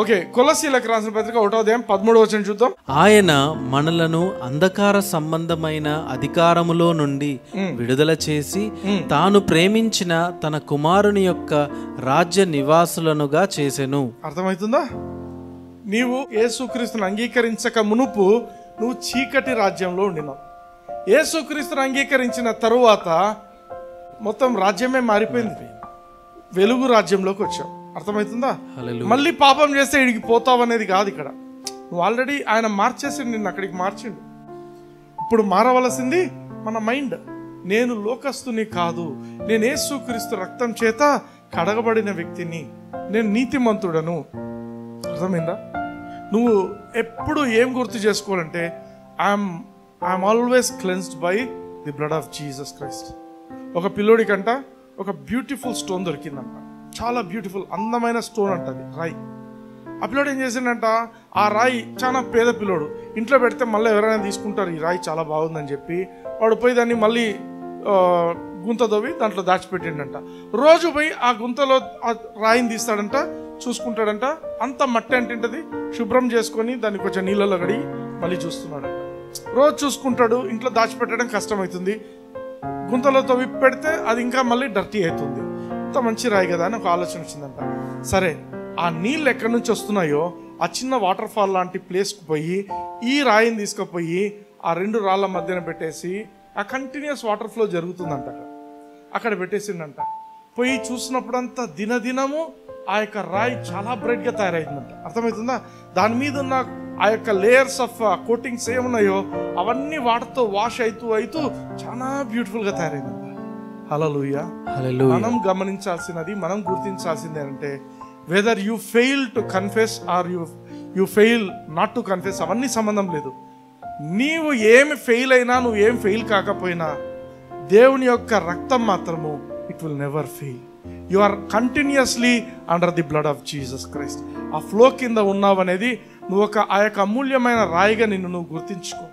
ఓకే, కొలస్సీలకు రాసిన పత్రిక 1వ అధ్యాయం 13వ వచనం చూద్దాం. ఆయన మనలను అంధకార సంబంధమైన అధికారములో నుండి విడుదల చేసి తాను ప్రేమించిన తన కుమారుని యొక్క రాజ్య నివాసులనుగా చేసెను. అర్థమవుతుందా? నీవు యేసుక్రీస్తుని అంగీకరించక మునుపు నువ్వు చీకటి రాజ్యంలో ఉండినావు. యేసుక్రీస్తుని అంగీకరించిన తరువాత మొత్తం రాజ్యమే మారిపోయింది, వెలుగు రాజ్యంలోకి వచ్చావు. అర్థమవుతుందా? మళ్ళీ పాపం చేస్తే ఇడికి పోతావు అనేది కాదు ఇక్కడ. నువ్వు ఆల్రెడీ ఆయన మార్చేసిండు, నిన్ను అక్కడికి మార్చిండు. ఇప్పుడు మారవలసింది మన మైండ్. నేను లోకస్తుని కాదు, నేను యేసుక్రీస్తు రక్తం చేత కడగబడిన వ్యక్తిని, నేను నీతిమంతుడను. అర్థమైందా? నువ్వు ఎప్పుడు ఏం గుర్తు చేసుకోవాలంటే, I'm always cleansed by the blood of Jesus Christ. ఒక పిల్లోడికంట ఒక బ్యూటిఫుల్ స్టోన్ దొరికిందంట, చాలా బ్యూటిఫుల్ అందమైన స్టోన్ అంటది, రాయి. ఆ పిల్లోడు ఏం చేసిండంట, ఆ రాయి చాలా పేద పిల్లోడు, ఇంట్లో పెడితే మళ్ళీ ఎవరైనా తీసుకుంటారు, ఈ రాయి చాలా బాగుందని చెప్పి వాడు పోయి దాన్ని మళ్ళీ గుంత దవ్వి దాంట్లో దాచిపెట్టిండంట. రోజు పోయి ఆ గుంతలో ఆ రాయిని తీస్తాడంట, చూసుకుంటాడంట. అంత మట్టి అంటింటది, శుభ్రం చేసుకొని దాన్ని కొంచెం నీళ్ళలో కడిగి మళ్ళీ చూస్తున్నాడంట. రోజు చూసుకుంటాడు, ఇంట్లో దాచిపెట్టడం కష్టమవుతుంది, గుంతలో తవ్వి పెడితే అది ఇంకా మళ్ళీ డర్టీ అవుతుంది. ఇంత మంచి రాయి కదా అని ఒక ఆలోచన వచ్చిందంట. సరే, ఆ నీళ్ళు ఎక్కడి నుంచి వస్తున్నాయో ఆ చిన్న వాటర్ ఫాల్ లాంటి ప్లేస్కి పోయి ఈ రాయిని తీసుకుపోయి ఆ 2 రాళ్ళ మధ్యన పెట్టేసి, ఆ కంటిన్యూస్ వాటర్ ఫ్లో జరుగుతుందంట, అక్కడ పెట్టేసిందంట. పోయి చూసినప్పుడంతా దినదినము ఆ యొక్క రాయి చాలా బ్రైట్గా తయారైందంట. అర్థమవుతుందా? దాని మీద ఉన్న ఆ యొక్క లేయర్స్ ఆఫ్ కోటింగ్స్ ఏమున్నాయో అవన్నీ వాటర్తో వాష్ అవుతూ చాలా బ్యూటిఫుల్గా తయారైందంట. హల్లెలూయా. మనం గమనించాల్సినది, మనం గుర్తించాల్సింది ఏంటంటే, whether you fail to confess or you fail not to confess, అవన్నీ సంబంధం లేదు. నీవు ఏమి ఫెయిల్ అయినా, నువ్వు ఏం ఫెయిల్ కాకపోయినా, దేవుని యొక్క రక్తం మాత్రము it will never fail. You are continuously under the blood of Jesus Christ. ఆ ఫ్లో కింద ఉన్నావనేది నువ్వు ఆ యొక్క అమూల్యమైన రాయిగా నిన్ను నువ్వు గుర్తించుకో.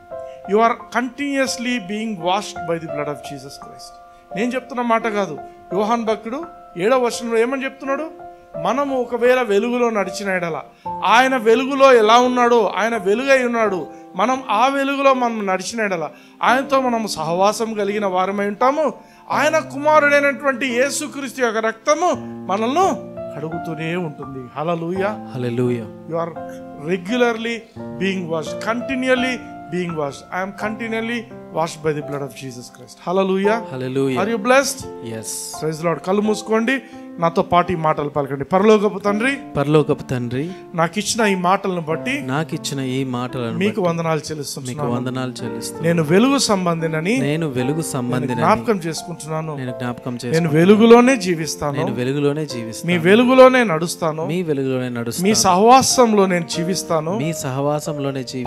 You are continuously being washed by the blood of Jesus Christ. నేను చెప్తున్న మాట కాదు, యోహాన్ భక్తుడు 7వ వచనంలో ఏమని చెప్తున్నాడు? మనము ఒకవేళ వెలుగులో నడిచిన ఎడల, ఆయన వెలుగులో ఎలా ఉన్నాడో, ఆయన వెలుగై ఉన్నాడు, మనం ఆ వెలుగులో మనం నడిచిన ఎడల ఆయనతో మనం సహవాసం కలిగిన వారమై ఉంటాము. ఆయన కుమారుడైనటువంటి యేసుక్రీస్తు యొక్క రక్తము మనల్ని కడుగుతూనే ఉంటుంది. హల్లెలూయా, హల్లెలూయా. You are regularly being washed, continuously being washed. I am continually washed by the blood of Jesus Christ. Hallelujah. Hallelujah. Are you blessed? Yes. Praise the Lord. కళ్ళు మూసుకోండి, నాతో పాటు ఈ మాటలు పలకండి. పరలోకపు తండ్రి, నాకు ఇచ్చిన ఈ మాటలను బట్టి మీకు వందనాలు చెల్లిస్తున్నాను. నేను వెలుగు సంబంధినని జ్ఞాపకం చేసుకుంటున్నాను. నేను వెలుగులోనే జీవిస్తాను. మీ వెలుగులోనే నడుస్తాను. మీ సహవాసంలో నేను జీవిస్తాను.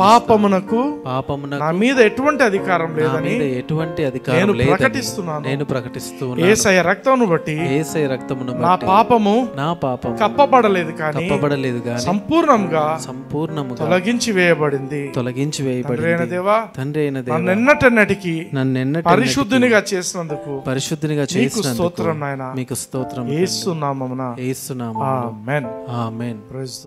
పాపమునకు నా మీద ఎటువంటి అధికారం లేదని నేను ప్రకటిస్తున్నాను. యేసయ్య రక్తమును బట్టి నా పాపము కప్పబడలేదు కానీ సంపూర్ణంగా తొలగించి వేయబడింది. తండ్రి అయిన దేవా, నన్నెన్నటెన్నటికి పరిశుద్ధునిగా చేసినందుకు స్తోత్రం నాయనా. యేసు నామమున ఆమేన్. ఆమేన్. ప్రైజ్